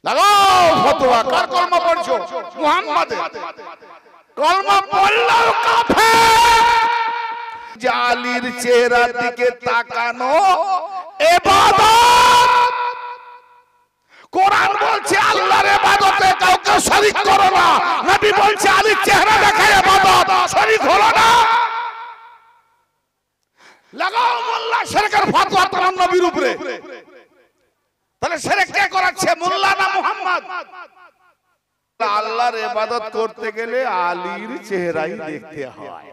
লাগাও ফতোয়া। কার কলমা পড়ছো? মুহাম্মাদের। কলমা পড়লেও কাফের। জালির চেহারার দিকে তাকানো ইবাদত। কোরআন বলছে আল্লাহর ইবাদতে কাউকে শরীক করো না। নবী বলছে আলীর চেহারা দেখা ইবাদত, শরীক হলো না। লাগাও মোল্লা শিরকের ফতোয়া তোমার নবীর উপরে। তাহলে শিরক কে করাচ্ছে, মোল্লা না মুহাম্মদ? আল্লাহর ইবাদত করতে গেলে আলীর চেহারাই দেখতে হয়।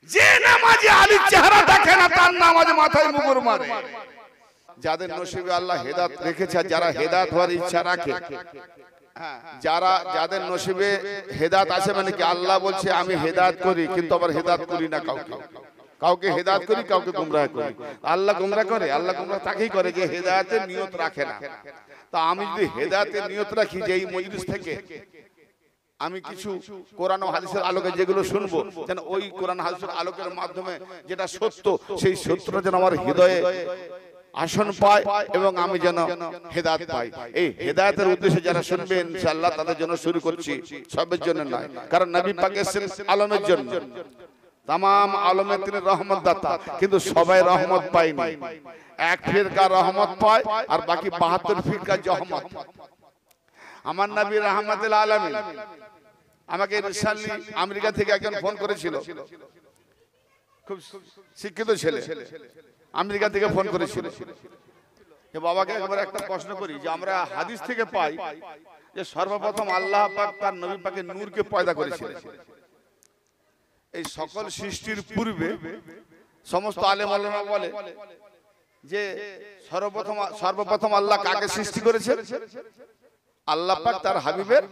যে নামাজি আলীর চেহারা দেখে না তার নামাজে মাথায় মুগুর মারে। যাদের নসিবে আল্লাহ হেদায়েত রেখেছে, যারা হেদায়েত হওয়ার ইচ্ছা রাখে, যাদের নসিবে হেদায়েত আছে, মানে কি আল্লাহ বলছে আমি হেদায়েত করি কিন্তু আবার হেদায়েত করি না কাউকে। কাউকে হেদায়েত করি, কাউকে গুমরাহ করি। আল্লাহ গুমরাহ করে? আল্লাহ গুমরাহ তাকেই করে যে হেদায়েতের নিয়ত রাখে না। তা আমি যদি হেদায়েতের নিয়ত রাখি যে এই মজলিস থেকে আমি কিছু কোরআন ও হাদিসের আলোকে যেগুলো শুনবো, যেন ওই কোরআন হাদিসের আলোকের মাধ্যমে যেটা সত্য, সেই সত্যটা যেন আমার হৃদয়ে আসন পায় এবং আমি যেন হেদায়েত পাই। এই হেদায়েতের উদ্দেশ্যে যারা শুনবে ইনশাআল্লাহ তাদের জন্য শুরু করছি, সবের জন্য নয়। কারণ নবী পাক এসেছেন আলমের জন্য, तमाम आलमेर তিনি রহমত দাতা, কিন্তু সবাই রহমত পায়নি। এক ফিরকা রহমত পায় আর বাকি 72 ফিরকা জহমত। আমার নবী রাহমাতুল আলামিন আমাকে রিসেন্টলি আমেরিকা থেকে একজন ফোন করেছিল, খুব শিক্ষিত ছেলে, আমেরিকা থেকে ফোন করেছিল যে বাবাকে একবার একটা প্রশ্ন করি যে আমরা হাদিস থেকে পাই যে সর্বপ্রথম আল্লাহ পাক তার নবী পাকের নূরকে পয়দা করেছিলেন। এই সকল সৃষ্টির পূর্বে সমস্ত আলেম ওলামা বলে যে সর্বপ্রথম আল্লাহ কাকে সৃষ্টি করেছেন? আল্লাহ পাক তার হাবিবের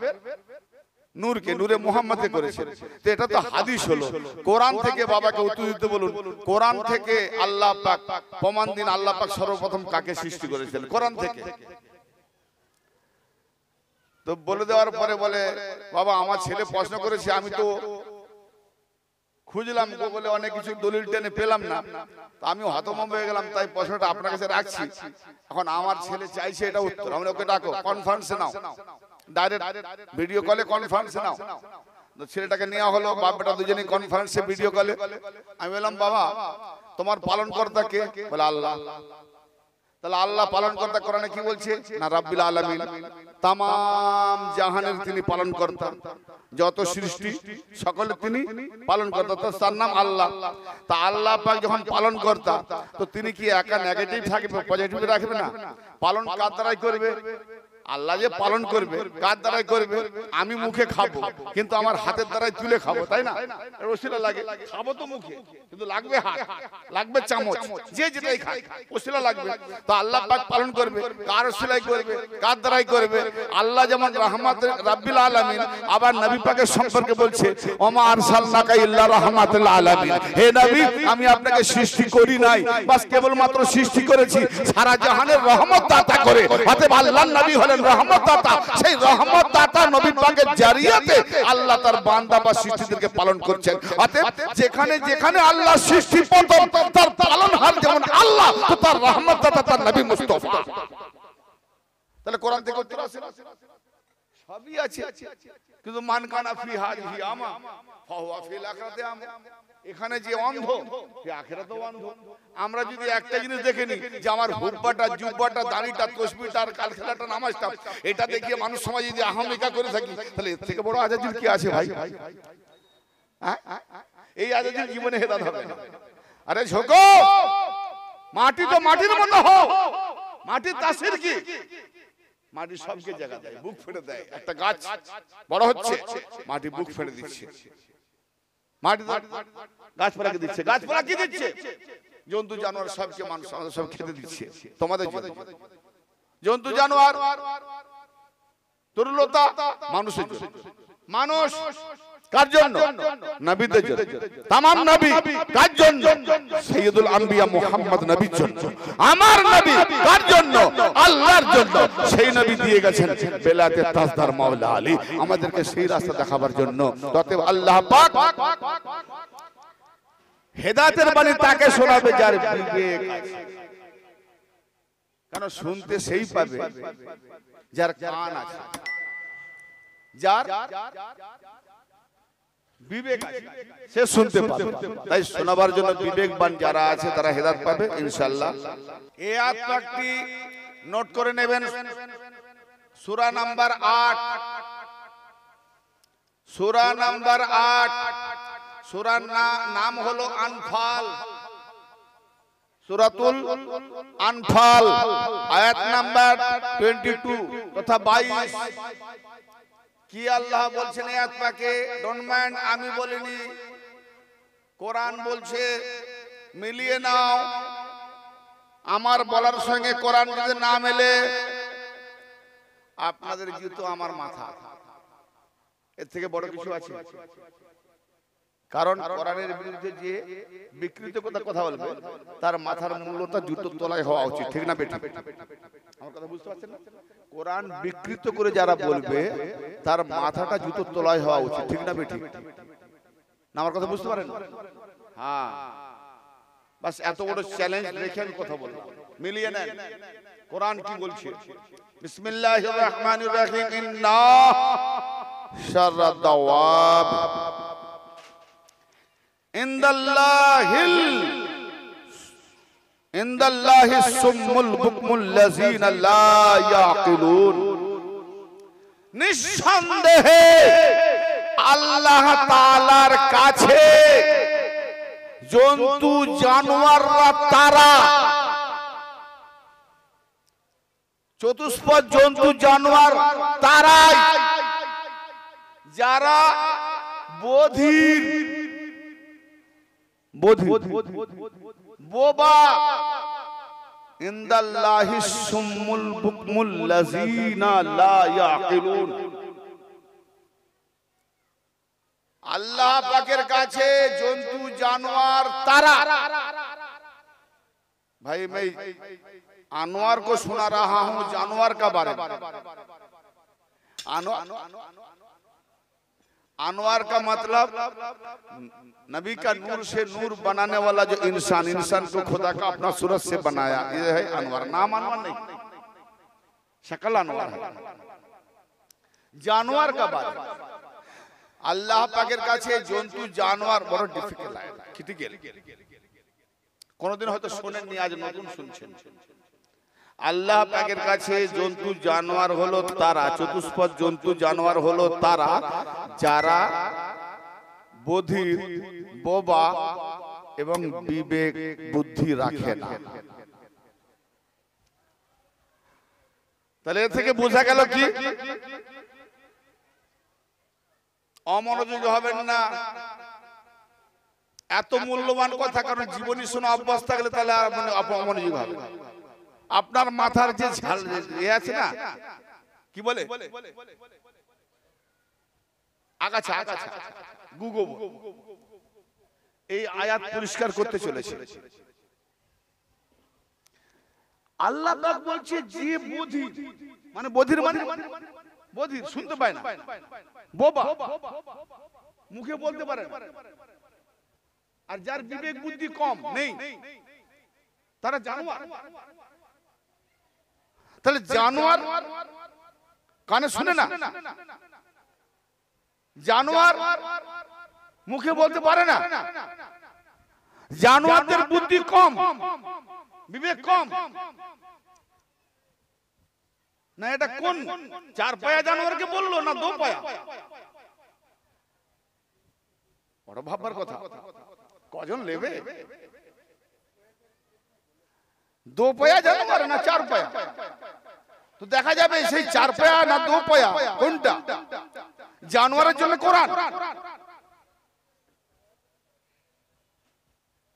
নূরকে, নূরে মুহাম্মদকে করেছেন। তো এটা তো হাদিস হলো। কোরআন থেকে বাবাকে উত্তর দিতে বলুন, কোরআন থেকে আল্লাহ পাক প্রমাণ দিন আল্লাহ পাক সর্বপ্রথম কাকে সৃষ্টি করেছেন কোরআন থেকে। তো বলে দেওয়ার পরে বলে বাবা আমার ছেলে প্রশ্ন করেছে, আমি তো খুঁজলাম বলে অনেক কিছু দলিল টেনে পেলাম না, আমি হতভম্ব হয়ে গেলাম, তাই প্রশ্নটা আপনার কাছে রাখছি। এখন আমার ছেলে চাইছে এটা উত্তর, আমি ওকে ডাকো, কনফারেন্সে নাও, ডাইরেক্ট ভিডিও কলে কনফারেন্সে নাও। তো ছেলেটাকে নেওয়া হলো, বাপ বেটা দুজনেই কনফারেন্সে ভিডিও কলে। আমি বললাম বাবা তোমার পালনকর্তা কে? বলে আল্লাহ। তাহলে আল্লাহ পালনকর্তা কোরআনে কি বলছে? না রাব্বিল আলামিন, তাম জাহানের তিনি পালনকর্তা, যত সৃষ্টি সকলে তিনি পালনকর্তা, তো তার নাম আল্লাহ। তা আল্লাহ পাক যখন পালনকর্তা, তো তিনি কি একা নেগেটিভ থাকবে, পজিটিভ রাখবে না? পালন কার দ্বারাই করবে? আল্লাহ যে পালন করবে কার দ্বারাই করবে? আমি মুখে খাবো কিন্তু আমার হাতের দ্বারাই তুলে খাবো, তাই না? ওসিলা লাগে, খাবো তো মুখে কিন্তু লাগবে হাত, লাগবে চামচ, যে যেটাই খায় ওসিলা লাগবে। তো আল্লাহ পাক পালন করবে কার ওসিলাই করবে, কার দ্বারাই করবে? আল্লাহ যেমন রাহমাত রাব্বিল আলামিন, আবার নবী পাকের সম্পর্কে বলছে ওমা আরসালনাকা ইল্লা রাহমাতুল আলামিন, হে নবী আমি আপনাকে সৃষ্টি করি নাই, বাস কেবলমাত্র সৃষ্টি করেছি সারা জাহানের রহমত দাতা করে। অতএব আল্লাহর নবী হলেন রহমত দাতা, সেই রহমত দাতা নবী পাকের জারিয়াতে আল্লাহ তার বান্দা বা সৃষ্টিদেরকে পালন করছেন। অতএব যেখানে যেখানে আল্লাহ সৃষ্টি প্রথম, তার পালনহার যেমন আল্লাহ, তো তার রহমত দাতা তার নবী মুস্তাফা। তাহলে কোরআন থেকে উত্তর আছে, সবই আছে, কিন্তু মান কানা ফি হাযিহি আমা ফাহুয়া ফিল আখিরাতি আমা। এখানে যে অন্ধ সে আখিরাতেও অন্ধ। আমরা যদি একটা জিনিস দেখে নিই যে আমার হুব্বাটা, জুব্বাটা, দাড়িটা, তসবিহটা আর কালখেলাটা, নামাজটা, এটা দেখিয়ে মানুষ সমাজ যদি আহমিকা করে থাকি, তাহলে এর থেকে বড় আজাজির কি আছে ভাই? এই আজাজির জীবনে হেদায়েত হবে না। আরে ঝোকো, মাটি তো মাটির মতো হও, মাটির তাসির কি? মাটি সবকে জায়গা দেয়, বুক ফেটে দেয়। একটা গাছ বড় হচ্ছে, মাটি বুক ফেটে দিচ্ছে, মাটি গাছপালাকে দিচ্ছে, গাছপালা কি দিচ্ছে? জন্তু জানোয়ার সবকে, মানুষ সব খেতে দিচ্ছে। তোমাদের জন্য জন্তু জানোয়ার, তরুলতা মানুষের জন্য। মানুষ কার জন্য? নবীদের জন্য। तमाम নবী কার জন্য? সাইয়্যিদুল আম্বিয়া মুহাম্মদ নবীর জন্য। আমার নবী কার জন্য? আল্লাহর জন্য। সেই নবী দিয়ে গেছেন বেলাতে তাজদার মাওলা আলী, আমাদেরকে সেই রাস্তা দেখাবার জন্য। অতএব আল্লাহ পাক হেদায়েতের বাণী তাকে শোনাবে যার বিবেক আছে। কেন শুনতে সেই পাবে যার কান আছে, যার বিবেক আছে, সে শুনতে পাবে। তাই শোনাবার জন্য বিবেকবান যারা আছে তারা হেদায়েত পাবে ইনশাআল্লাহ। এই আয়াত পাকটি নোট করে নেবেন। সূরা নাম্বার 8, সূরা নাম্বার 8, সূরার নাম হলো আনফাল, সূরাতুল আনফাল, আয়াত নাম্বার 22 তথা 22। কি আল্লাহ বলছেন আয়াত পাকে? ডোন্ট মাইন্ড, আমি বলিনি, কোরআন বলছে, মিলিয়ে নাও। আমার বলার সঙ্গে কোরআন যদি না মেলে আপনাদের জুতো আমার মাথা, এর থেকে বড় কিছু আছে? কারণ কোরআনের বিরুদ্ধে যে বিকৃত কথা বলবে তার মাথার মূল্যটা জুতোর তলায় হওয়া উচিত, ঠিক না বেঠিক? আমার কথা বুঝতে পারছেন না? কোরআন বিকৃত করে যারা বলবে তার মাথাটা জুতোর তলায় হওয়া উচিত, ঠিক না বেঠিক? না আমার কথা বুঝতে পারেন? হ্যাঁ, বাস এত বড় চ্যালেঞ্জ রেখে আমি কথা বললাম। মিলিয়ে নেন কোরআন কি বলছে। বিসমিল্লাহির রহমানির রহিম। ইন্না শাররাদ দাওয়াব ইনদাল্লাহিস সুম্মুল বুকমুল লাযিনা লা ইয়াকিলুন। নিঃসন্দেহে আল্লাহ তাআলার কাছে জন্তু জানোয়াররা তারা, চতুষ্পদ জন্তু জানোয়ার তারাই যারা বধির, বোবা। ইনদাল্লাহিস সুম্মুল বুকমুল লাযিনা লা ইয়াকিলুন। আল্লাহ পাকের কাছে জন্তু জানোয়ার তারা। भाई मैं अनवर को सुना रहा हूं जानवर का बारे में। अनवर का मतलब नबी का नूर से नूर बनाने वाला जो इंसान, इंसान को खुदा का अपना सूरत से बनाया, ये है अनवर। नाम अनवर नहीं, शक्ल अनवर है। जानवर का बारे में আল্লাহ পাকের কাছে জন্তু জানোয়ার বড় ডিফিকাল্ট লাগে, ক্রিটিক্যাল। কোনদিন হয়তো শোনেননি, আজ নতুন শুনছেন। আল্লাহ পাকের কাছে জন্তু জানোয়ার হলো তারা, চতুষ্পদ জন্তু জানোয়ার হলো তারা যারা বধির, বোবা এবং বিবেক বুদ্ধি রাখে না। তাহলে এর থেকে বোঝা গেল কি? অমনোযোগী হবেন না। এত মূল্যবান কথা, কারণ জীবনী শোনা অভ্যাস থাকলে তাহলে অমনোযোগী হবে। আপনার মাথার যে ঝাল আছে না, কি বলে আগাছা, আগাছা গুগো, এই আয়াত পরিষ্কার করতে চলেছে। আল্লাহ পাক বলছে যে বধির, মানে বধির মানে বধির, শুনতে পায় না, বোবা, মুখে বলতে পারে না, আর যার বিবেক বুদ্ধি কম নেই, তারা জানোয়ার। তাহলে জানোয়ার কানে শুনে না, জানোয়ার মুখে বলতে পারে না, জানোয়ারদের বুদ্ধি কম, বিবেক কম। না এটা কোন চার পায়া জানোয়ারকে বললো, না দো পায়া? বড় ভাববার কথা। কজন নেবে? দো পায়া জানোয়ার না চার পায়া? তো দেখা যাবে সেই চার পায়া না দো পায়া কোনটা। জানোয়ারের জন্য কোরআন,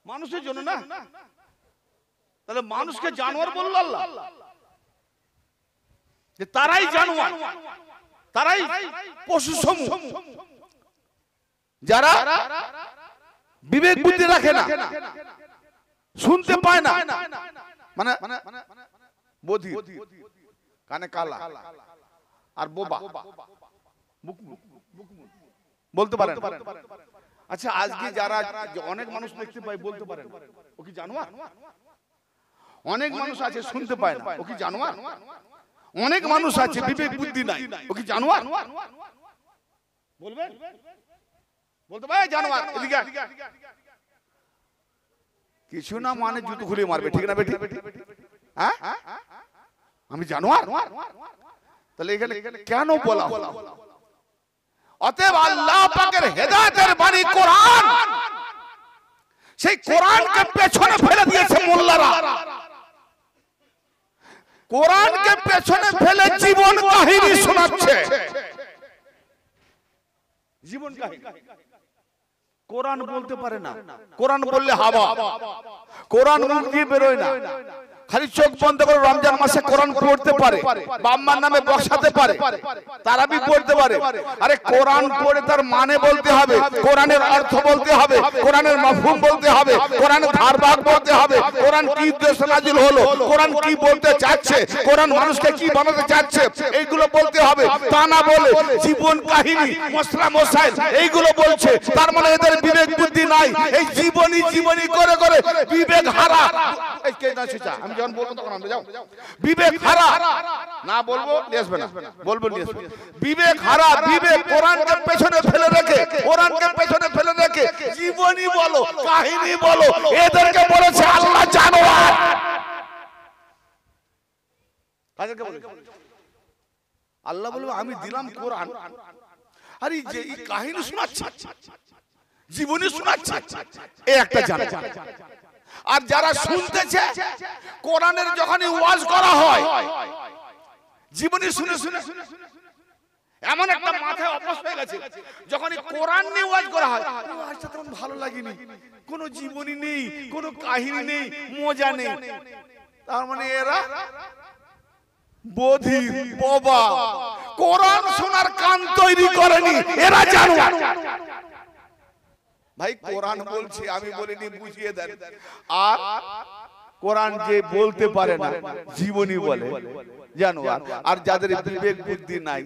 মানুষের জন্য না। তাহলে মানুষকে জানোয়ার বলল আল্লাহ, যে তারাই জানোয়ার, তারাই পশু সমূহ যারা বিবেক বুদ্ধি রাখে না, শুনতে পায় না, মানে বধির, কানে কালা আর বোবা, বলতে পারেন। আচ্ছা আজকে যারা অনেক মানুষ দেখতে পায় বলতে পারেন, ও কি জানোয়ার? অনেক মানুষ আছে শুনতে পায় না, ও কি জানোয়ার? অনেক মানুষ আছে বিবেক বুদ্ধি নাই, ও কি জানোয়ার? বলবেন? বলতে ভাই জানোয়ার এদিকে কিছু না মানে জুতো খুলে মারবে, ঠিক না বেটি? হ্যাঁ আমি জানোয়ার? তাহলে এখানে কেন বলা হলো? অতএব আল্লাহ পাকের হেদায়েতের বাণী কোরআন, সেই কোরআনকে পেছনে ফেলে দিয়েছে মোল্লারা। কোরআনকে পেছনে ফেলে জীবন কাহিনী শোনাচ্ছে। জীবন কাহিনী কোরআন বলতে পারে না, কোরআন বললে হাওয়া, কোরআন মুখ দিয়ে বেরোয় না। খালি চোখ বন্ধ করে রমজান মাসে কোরআন পড়তে পারে, বাম্মার নামে বসাতে পারে, তারাবি পড়তে পারে। আরে কোরআন পড়ে তার মানে বলতে হবে, কোরআনের অর্থ বলতে হবে, কোরআনের মাফহুম বলতে হবে, কোরআনের ধারবাক বলতে হবে, কোরআন কি উদ্দেশ্যে নাজিল হলো, কোরআন কি বলতে চাচ্ছে, কোরআন মানুষকে কি বানাতে চাচ্ছে, এইগুলো বলতে হবে। তা না বলে জীবন কাহিনী, মশলা মশাইল এইগুলো বলছে, তার মানে এদের বিবেক বুদ্ধি নাই। এই জীবনী জীবনী করে করে বিবেক হারা। এই কে না সুচা আমি যখন বলবো তখন আমরা যাও বিবেক হারা না বলবো নিয়ে আসবে না, বলবো নিয়ে আসবে। বিবেক হারা, বিবেক কোরআনকে পেছনে ফেলে রেখে, কোরআনকে পেছনে ফেলে রেখে জীবনী বলো, কাহিনী বলো, এদেরকে বলেছে আল্লাহ জানোয়ার। কাদেরকে বলেছে? আল্লাহ বলবে আমি দিলাম কোরআন, আরে যে এই কাহিনী শোনাচ্ছে, জীবনী শোনাচ্ছে, এই একটা জানোয়ার। আর যারা শুনতেছে কোরআনের যখনই ওয়াজ করা হয়, জীবনী শুনে শুনে এমন একটা মাথায় অভ্যাস হয়ে গেছে, যখনই কোরআন নিয়ে ওয়াজ করা হয় ওয়াজটা তেমন ভালো লাগেনি, কোনো জীবনী নেই, কোনো কাহিনী নেই, মজা নেই। তার মানে এরা বধির বাবা, কোরআন শোনার কান তৈরি করেনি, এরা জানোয়ার। ভাই কোরআন বলছি, আমি বলিনি, বুঝিয়ে দেন। আর কোরআন যে বলতে পারে না জীবনী বলে জানোয়ার। আর যাদের বিবেক বুদ্ধি নাই,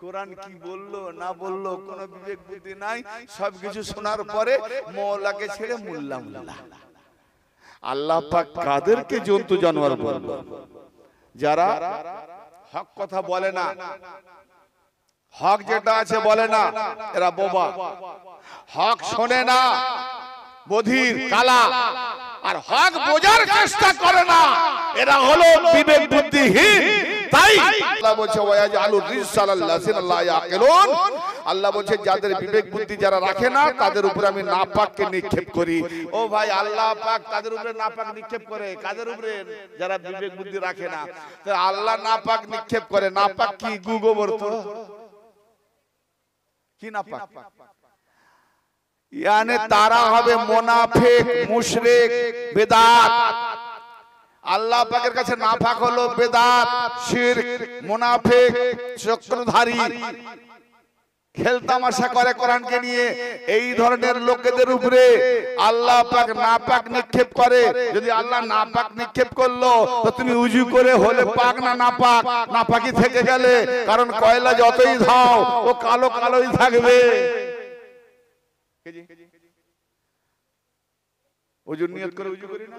কোরআন কি বললো না বললো কোনো বিবেক বুদ্ধি নাই, সবকিছু শোনার পরে মওলাকে ছেড়ে মোল্লা মোল্লা। আল্লাহ পাক কাদেরকে জন্তু জানোয়ার বলল? যারা হক কথা বলে না, হক যেটা আছে বলে না, এরা বোবা। হক শোনে না, বধির, কালা। আর হক বোঝার চেষ্টা করে না, এরা হলো বিবেক বুদ্ধিহীন। তাই আল্লাহ বলছে ওয়ায়াজআলুর রিসালাল্লাযিনা লা ইয়াকিলুন, আল্লাহ বলছে যাদের বিবেক বুদ্ধি যারা রাখে না তাদের উপরে আমি নাপাককে নিক্ষেপ করি। ও ভাই আল্লাহ পাক তাদের উপরে নাপাক নিক্ষেপ করে, কাদের উপরে? যারা বিবেক বুদ্ধি রাখে না। তো আল্লাহ নাপাক নিক্ষেপ করে। নাপাক কি? গুগোবর তো কি নাপাক? यानी तारा হবে মুনাফিক, মুশরিক, বেদাত। আল্লাহ পাকের কাছে নাপাক হলো বেদাত, শিরক, মুনাফিক, চক্রধারী, খেলতামাশা করে কোরআনকে নিয়ে। এই ধরনের লোকেদের উপরে আল্লাহ পাক নাপাক নিক্ষেপ করে। যদি আল্লাহ নাপাক নিক্ষেপ করলো তো তুমি উজু করে হলে পাক না নাপাক? নাপাকি থেকে গেলে, কারণ কয়লা যতই ধাও ও কালো কালোই থাকবে। ওজুর নিয়ত করে উজু করি না?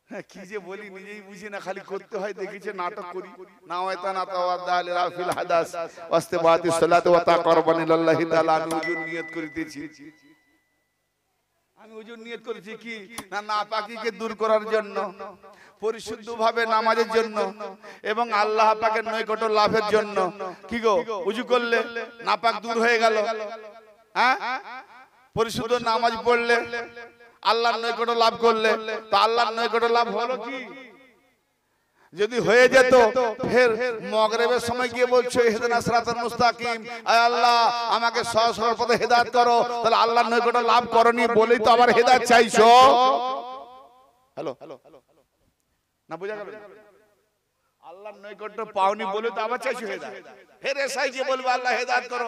হ্যাঁ কি যে বলি নিজেই বুঝি না, খালি করতে হয়। দেখেছে নাটক করি। নাওয়াইতা না তাওয়াদা লিরাফিল হাদাস ওয়াস্তিবাতি সালাত ওয়া তাকাররুবান ইলাল্লাহি তাআলা। আমি ওজুর নিয়ত করিতেছি, আমি ওজুর নিয়ত করেছি কি না নাপাকিকে দূর করার জন্য, পরিশুদ্ধভাবে নামাজের জন্য এবং আল্লাহ পাকের নৈকট্য লাভের জন্য। কি গো উজু করলে নাপাক দূর হয়ে গেল। হ্যাঁ পরিশুদ্ধ নামাজ পড়লে আল্লাহর নৈকট্য লাভ করলে, তো আল্লাহর নৈকট্য লাভ হলো কি? যদি হয়ে যেত ফের মাগরিবের সময় গিয়ে বলছো ইহদিনাস সিরাতাল মুস্তাকিম, আয় আল্লাহ আমাকে সহজ পথে হেদায়েত করো, তাহলে আল্লাহর নৈকট্য লাভ করনি বলেই তো আবার হেদায়েত চাইছো। হ্যালো না বুঝা গেল? আল্লাহর নৈকট্য পাওনি বলে তো আবার চাইছো হেদায়েত। ফের এসআই যে বলবে আল্লাহ হেদায়েত করো,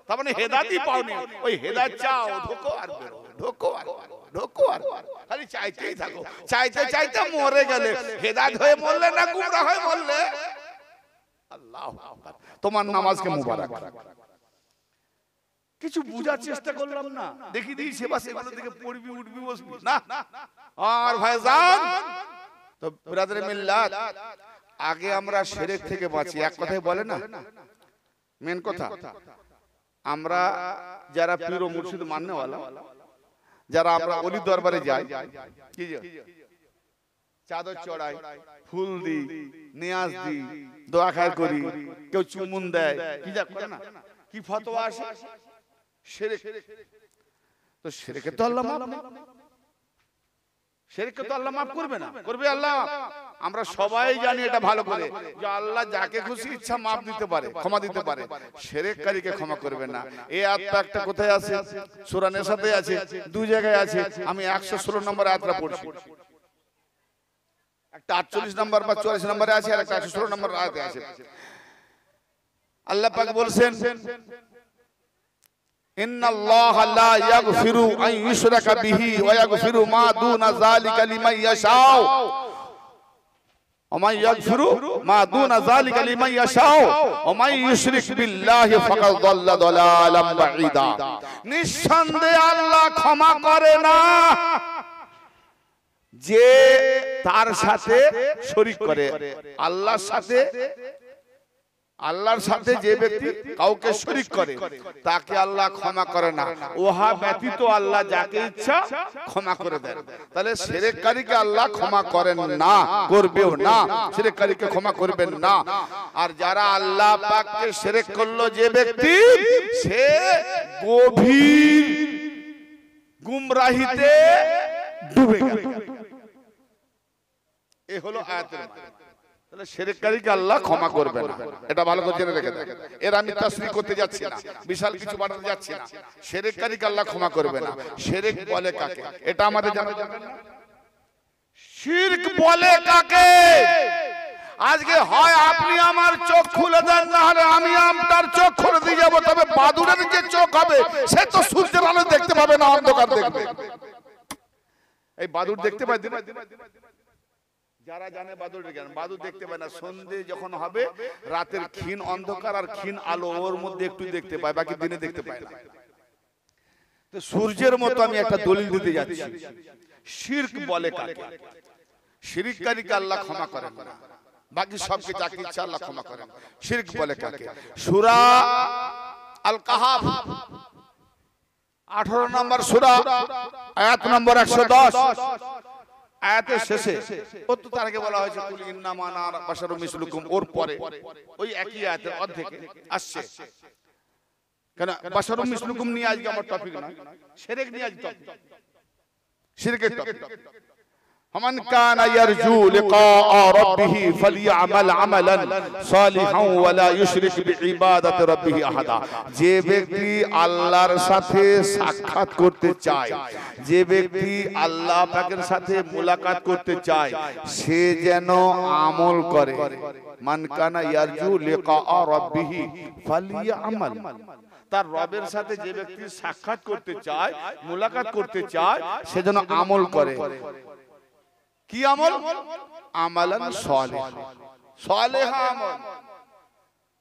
তার মানে হেদায়েতই পাওনি। ওই হেদায়েত চাও, ঢোকো আর বেরো, ঢোকো আর ঢোকো আর খালি চাইতেই থাকো। চাইতে চাইতে মরে গেলে হেদায়েত হয়ে মরলে না গুমরা হয়ে মরলে? আল্লাহু আকবার। তোমার নামাজকে মুবারক। কিছু বুঝার চেষ্টা করলাম না, দেখি দিই সেবা সেগুলো থেকে পড়বি উঠবি বসবি না। আর ভাইজান তো ব্রাদার মিল্লাত আগে আমরা শিরক থেকে বাঁচি, এক কথাই বলে না মেন কথা। আমরা যারা পীর ও মুর্শিদ মাননেওয়ালা, যারা আমরা ওলি দরবারে যাই, কি চাদর চড়াই, ফুল দিই, নিয়াজ দিই, দোয়া খায় করি, কেউ চুমুন দেয়, কি যা করে না, কি ফতোয়া আসে শিরক। তো শিরকে তো আল্লাহ মাফ, শিরকে তো আল্লাহ মাফ করবে না, করবে আল্লাহ? আমরা সবাই জানি এটা ভালো করে যে আল্লাহ যাকে খুশি ইচ্ছা মাফ দিতে পারে, ক্ষমা দিতে পারে, শিরককারীকে ক্ষমা করবে না। এই আয়াতটা একটা কোথায় আছে? সূরা নিসাতে আছে, দুই জায়গায় আছে। আমি 116 নম্বর আয়াতটা পড়ছি, একটা 48 নম্বর বা 44 নম্বরে আছে, আর একটা 116 নম্বর আয়াতে আছে। আল্লাহ পাক বলছেন, ইন্নাল্লাহা লা ইয়াগফিরু আন ইউশরাকা বিহি ওয়া ইয়াগফিরু মা দুনা যালিকা লিমান ইয়াশাউ ওয়া মান ইয়াগফিরু মা দুনা যালিকা লিমান ইয়াশাউ ওয়া মান ইউশরিক বিল্লাহি ফাকাদ দাল্লা দালালাম বাঈদা। নিঃসন্দেহে আল্লাহ ক্ষমা করে না যে তার সাথে শরীক করে। আল্লাহর সাথে যে ব্যক্তি কাউকে শরীক করে তাকে আল্লাহ ক্ষমা করে না। ওহা ব্যতীত আল্লাহ যাকে ইচ্ছা ক্ষমা করে দেন। তাহলে শিরককারীকে আল্লাহ ক্ষমা করেন না, করবেও না, শিরককারীকে ক্ষমা করবেন না। আর যারা আল্লাহ পাককে শিরক করলো যে ব্যক্তি, সে গভীর গুমরাহিতে ডুবে গেল। এই হলো আয়াতের মানে। তাহলে শিরককারীকে আল্লাহ ক্ষমা করবে না, এটা ভালো করে জেনে রেখে দেন। এর আমি তাসরিহ করতে যাচ্ছি না, বিশাল কিছু বাড়াতে যাচ্ছি না। শিরককারীকে আল্লাহ ক্ষমা করবে না। শিরক বলে কাকে এটা আমাদের জানা যাবে না। শিরক বলে কাকে? আজকে হয় আপনি আমার চোখ খুলে দেন, না হলে আমি আপনার চোখ খুলে দিয়ে যাবো। তবে বাদুড়ের যে চোখ হবে সে তো সূর্যের আলো দেখতে পাবে না, অন্ধকার দেখবে। এই বাদুড় দেখতে পায় দিনে, যারা জানে বাদুড়ের জ্ঞান, বাদুড় দেখতে পায় না। সন্ধ্যে যখন হবে, রাতের ক্ষীণ অন্ধকার আর ক্ষীণ আলো ওর মধ্যে একটু দেখতে পায়, বাকি দিনে দেখতে পায় না। তো সূর্যের মতো আমি একটা দলিল দিতে যাচ্ছি। শিরক বলে কাকে? শিরককারীকে আল্লাহ ক্ষমা করেন না, বাকি সবকে যাকে ইচ্ছা আল্লাহ ক্ষমা করেন। শিরক বলে কাকে? সূরা আল কাহাফ 18 নম্বর সূরা, আয়াত নম্বর 110। আয়াতের শেষে কত তার আগে বলা হয়েছে কুল ইন্নামা আনা বাশারুম মিসলুকুম, ওর পরে ওই একই আয়াতের অর্ধেকে আসছে। কেন বাশারুম মিসলুকুম নিয়ে আজকে আমার টপিক না, শিরক নিয়ে আজ টপিক, শিরকের টপিক। ফামান কানা ইয়ারজু লিকা রাব্বিহি ফালইআমাল আমালান সালিহান ওয়া লা ইউশরিক বিইবাদাতি রাব্বিহি আহাদা। যে ব্যক্তি আল্লাহর সাথে সাক্ষাৎ করতে চায়, যে ব্যক্তি আল্লাহ পাকের সাথে মুলাকাত করতে চায়, সে যেন আমল করে। মান কানা ইয়ারজু লিকা রাব্বিহি ফালইআমাল। তার রবের সাথে যে ব্যক্তি সাক্ষাৎ করতে চায়, মুলাকাত করতে চায়, সে যেন আমল করে। কি আমল? আমালান সালিহা, সালেহা আমল।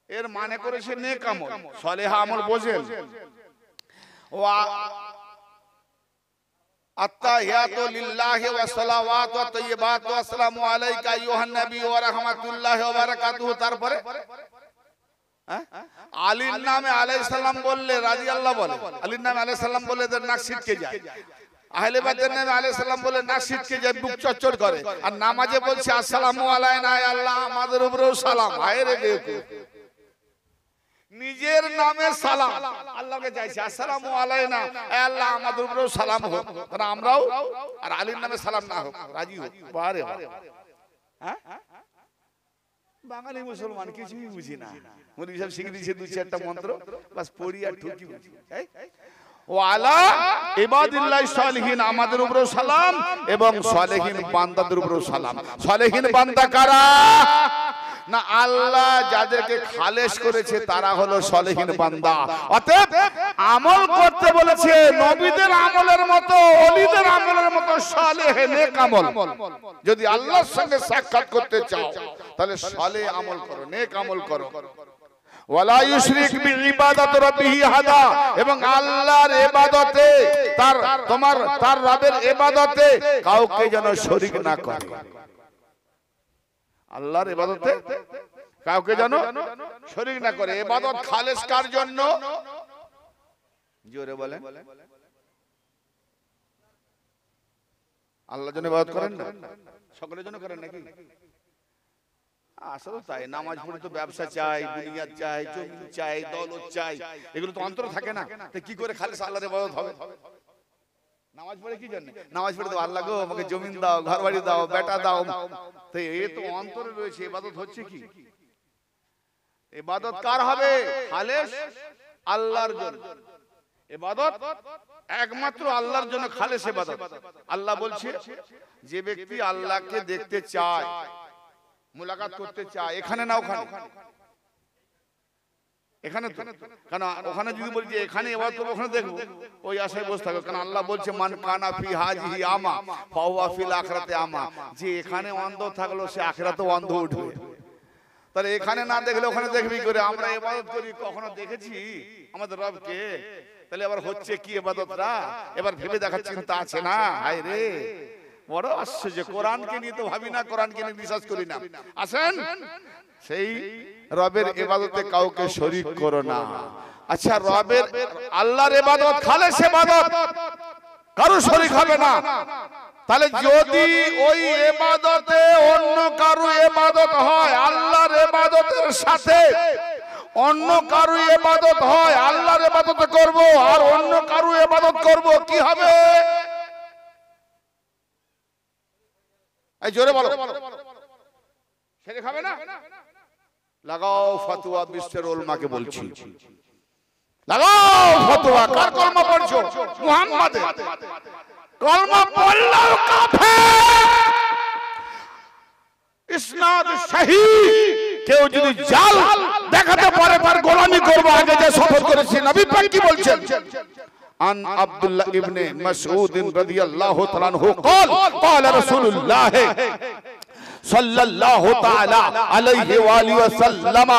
এর মানে করেছে নেক আমল। সালেহা আমল বোঝেন? আত্তাহিয়াতু লিল্লাহি ওয়া সালাওয়াতু ওয়া তাইয়্যিবাতু ওয়া আসসালামু আলাইকা আইয়ুহান নবী ওয়া রাহমাতুল্লাহি ওয়া বারাকাতুহু। তারপরে আলীর নামে আলাইহিস সালাম বললে রাদিয়াল্লাহু বলে, আলীর নামে আলাইহিস সালাম বললে এদের নাক ছিটকে যায়। আহলে বায়তের নামে আলাইহিস সালাম বলে নাক ছিটকে যায়, বুক চচ্চড় করে। আর নামাজে বলছে আসসালামু আলাইনা, আল্লাহ আমাদের উপরেও সালাম। হায় রে বেকুফ, নিজের নামে সালাম আল্লাহকে চাইছে, আসসালামু আলাইনা, আল্লাহ আমাদের উপরেও সালাম হোক, কারণ আমরাও আর আলীর নামে সালাম না হোক, রাজি হোক। বারে হ্যাঁ, বাঙালি মুসলমান কিছুই বুঝি না, মুনি সব শিখে দিয়েছে দুই চারটা মন্ত্র, বাস পড়ি আর ঠুকি বুঝি। ওয়ালা ইবাদিল্লাহি সালিহিন, আমাদের উপরেও সালাম এবং সালেহীন বান্দাদের উপরেও সালাম। সালেহীন বান্দা কারা? না, আল্লাহ যাদেরকে খালেস করেছে তারা হলো সালেহীন বান্দা। অতএব আমল করতে বলেছে নবীদের আমলের মতো, ওলিদের আমলের মতো সালেহ নেক আমল। যদি আল্লাহর সঙ্গে সাক্ষাৎ করতে চাও তাহলে সালেহ আমল করো, নেক আমল করো। ওয়ালা ইউশরিক বিইবাদাতি রাব্বিহি আহাদা, এবং আল্লাহর ইবাদতে তার রবের ইবাদতে কাউকে যেন শরীক না করে। আল্লাহর ইবাদতে কাউকে যেন শরীক না করে। ইবাদত খালেস কার জন্য? জোরে বলেন। আল্লাহর জন্য ইবাদত করেন না? সকলের জন্য করেন নাকি? আসলে তাই। নামাজ পড়ে তো ব্যবসা চাই, দুনিয়া চাই, জমি চাই, দৌলত চাই, এগুলো তো অন্তরে থাকে না। তো কি করে খালেস আল্লাহর ইবাদত হবে? নামাজ পড়ে কি জন্য? নামাজ পড়ে তো আল্লাহ গো আমাকে জমিন দাও, ঘর বাড়ি দাও, বেটা দাও। তো এই তো অন্তরে রয়েছে। ইবাদত হচ্ছে কি? ইবাদত কার হবে? খালেস আল্লাহর জন্য। ইবাদত একমাত্র আল্লাহর জন্য খালেস ইবাদত। আল্লাহ বলছে যে ব্যক্তি আল্লাহকে দেখতে চায়, মুলাকাত করতে চায়, এখানে না ওখানে, এখানে তো, কারণ ওখানে যদি বলি যে এখানে ইবাদত করব ওখানে দেখবো, ওই আশায় বসে থাকো। কারণ আল্লাহ বলছে মান কানা ফি হাজিহি আমা ফাহুয়া ফিল আখিরাতি আমা, যে এখানে অন্ধ থাকলো সে আখিরাতেও অন্ধ উঠবে। তাহলে এখানে না দেখলে ওখানে দেখবি করে। আমরা ইবাদত করি, কখনো দেখেছি আমাদের রবকে? তাহলে এবার হচ্ছে কি ইবাদতটা? এবার ভেবে দেখার চিন্তা আছে না? হায় রে, বড় আশ্চর্য। কোরআনকে নিয়ে তো ভাবি না, কোরআনকে নিয়ে বিশ্বাস করি না। আসেন, সেই রবের ইবাদতে কাউকে শরীক করো না। আচ্ছা, রবের আল্লাহর ইবাদত খালেস ইবাদত, কারো শরীক হবে না। তাহলে যদি ওই ইবাদতে অন্য কারো ইবাদত হয়, আল্লাহর ইবাদতের সাথে অন্য কারো ইবাদত হয়, আল্লাহর ইবাদত করব আর অন্য কারো ইবাদত করব, কি হবে? এই জোরে বলো, সেটা খাবে না? লাগাও ফতোয়া, বিশ্বের উলামাকে বলছি, লাগাও ফতোয়া। কার কলমা পড়ছো? মুহাম্মাদের। কলমা পড়লেও কাফের, ইসনাদ সহিহ। কেউ যদি জাল দেখাতে পারে তার গোলামি করব, আগে যে শপথ করেছি। নবী পাক কি বলছেন? عن عبد الله ابن مسعود رضي الله تعالى عنه قال قال رسول الله صلى الله تعالى عليه وآله وسلم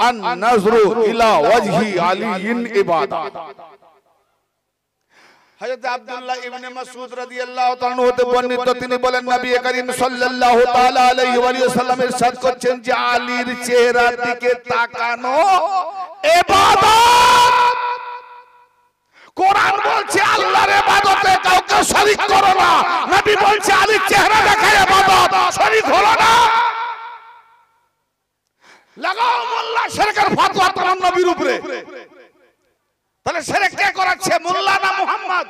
النظر إلى وجه علي عبادة। হযরত আব্দুল্লাহ ইবনে মাসউদ রাদিয়াল্লাহু তাআলা হতে বর্ণিত, তিনি বলেন নবী করিম সাল্লাল্লাহু তাআলা আলাইহি ওয়া সাল্লাম ইরশাদ করছেন যে আলীর চেহারার দিকে তাকানো ইবাদত। কোরআন বলছে আল্লাহর ইবাদতে কাউকে শরীক করো না। নবী বলছে আলীর চেহারা দেখা ইবাদত, শরীক হলো না। লাগাও মোল্লা শিরকের ফতোয়া তোমার নবীর উপরে। তাহলে শিরক কে করাচ্ছে? মোল্লা না মুহাম্মদ?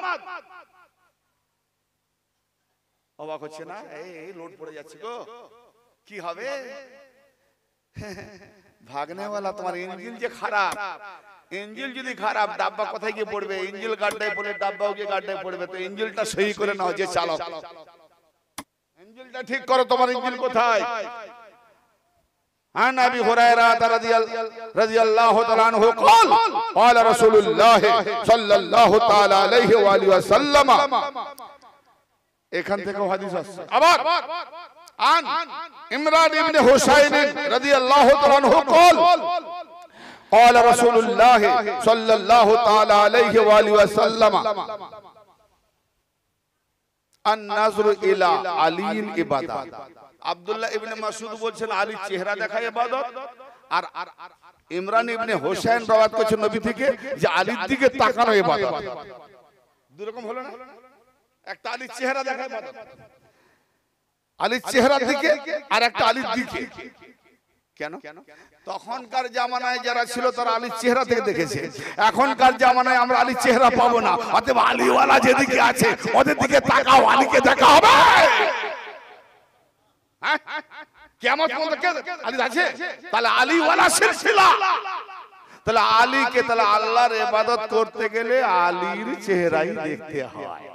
অবাক হচ্ছে না? এই লোড পড়ে যাচ্ছে গো, কি হবে? ভাগনেওয়ালা, তোমার ইঞ্জিল যে খারাপ। ইঞ্জিল যদি খারাপ, ডাব্বা কোথায় গিয়ে পড়বে? ইঞ্জিল গাড্ডায় পড়ে, ডাব্বাও গিয়ে গাড্ডায় পড়বে। তো ইঞ্জিলটা সহি করে নাও, যে চালক, ইঞ্জিলটা ঠিক করো। তোমার ইঞ্জিল কোথায়? عن ابي هريره رضي الله تعالى عنه قال قال رسول الله صلى الله تعالى عليه واله وسلم। এখান থেকে হাদিস আছে আবার। عن عمران بن حسين رضي الله تعالى عنه قال قال رسول الله صلى الله تعالى عليه واله وسلم النظر الى علي عباده। আব্দুল্লাহ ইবনে মাসউদ বলছেন আলীর চেহারা দেখা ইবাদত, আর ইমরান ইবনে হোসেন রওয়ায়াত করেছেন নবী থেকে যে আলীর দিকে তাকানো ইবাদত। দুই রকম হলো না? একটা আলীর চেহারা দেখা ইবাদত, আলীর চেহারার দিকে, আর একটা আলীর দিকে। কেন? তখনকার জামানায় যারা ছিল তারা আলীর চেহারা থেকে দেখেছে। এখনকার জামানায় আমরা আলীর চেহারা পাবো না, অতএব আলীওয়ালা যেদিকে আছে ওদের দিকে তাকাও, আলীকে দেখা হবে। কিয়ামত পর্যন্ত আলী আছে? তাহলে আলীওয়ালা সিলসিলা। তাহলে আলীকে, তাহলে আল্লাহর ইবাদত করতে গেলে আলীর চেহারাই দেখতে হয়।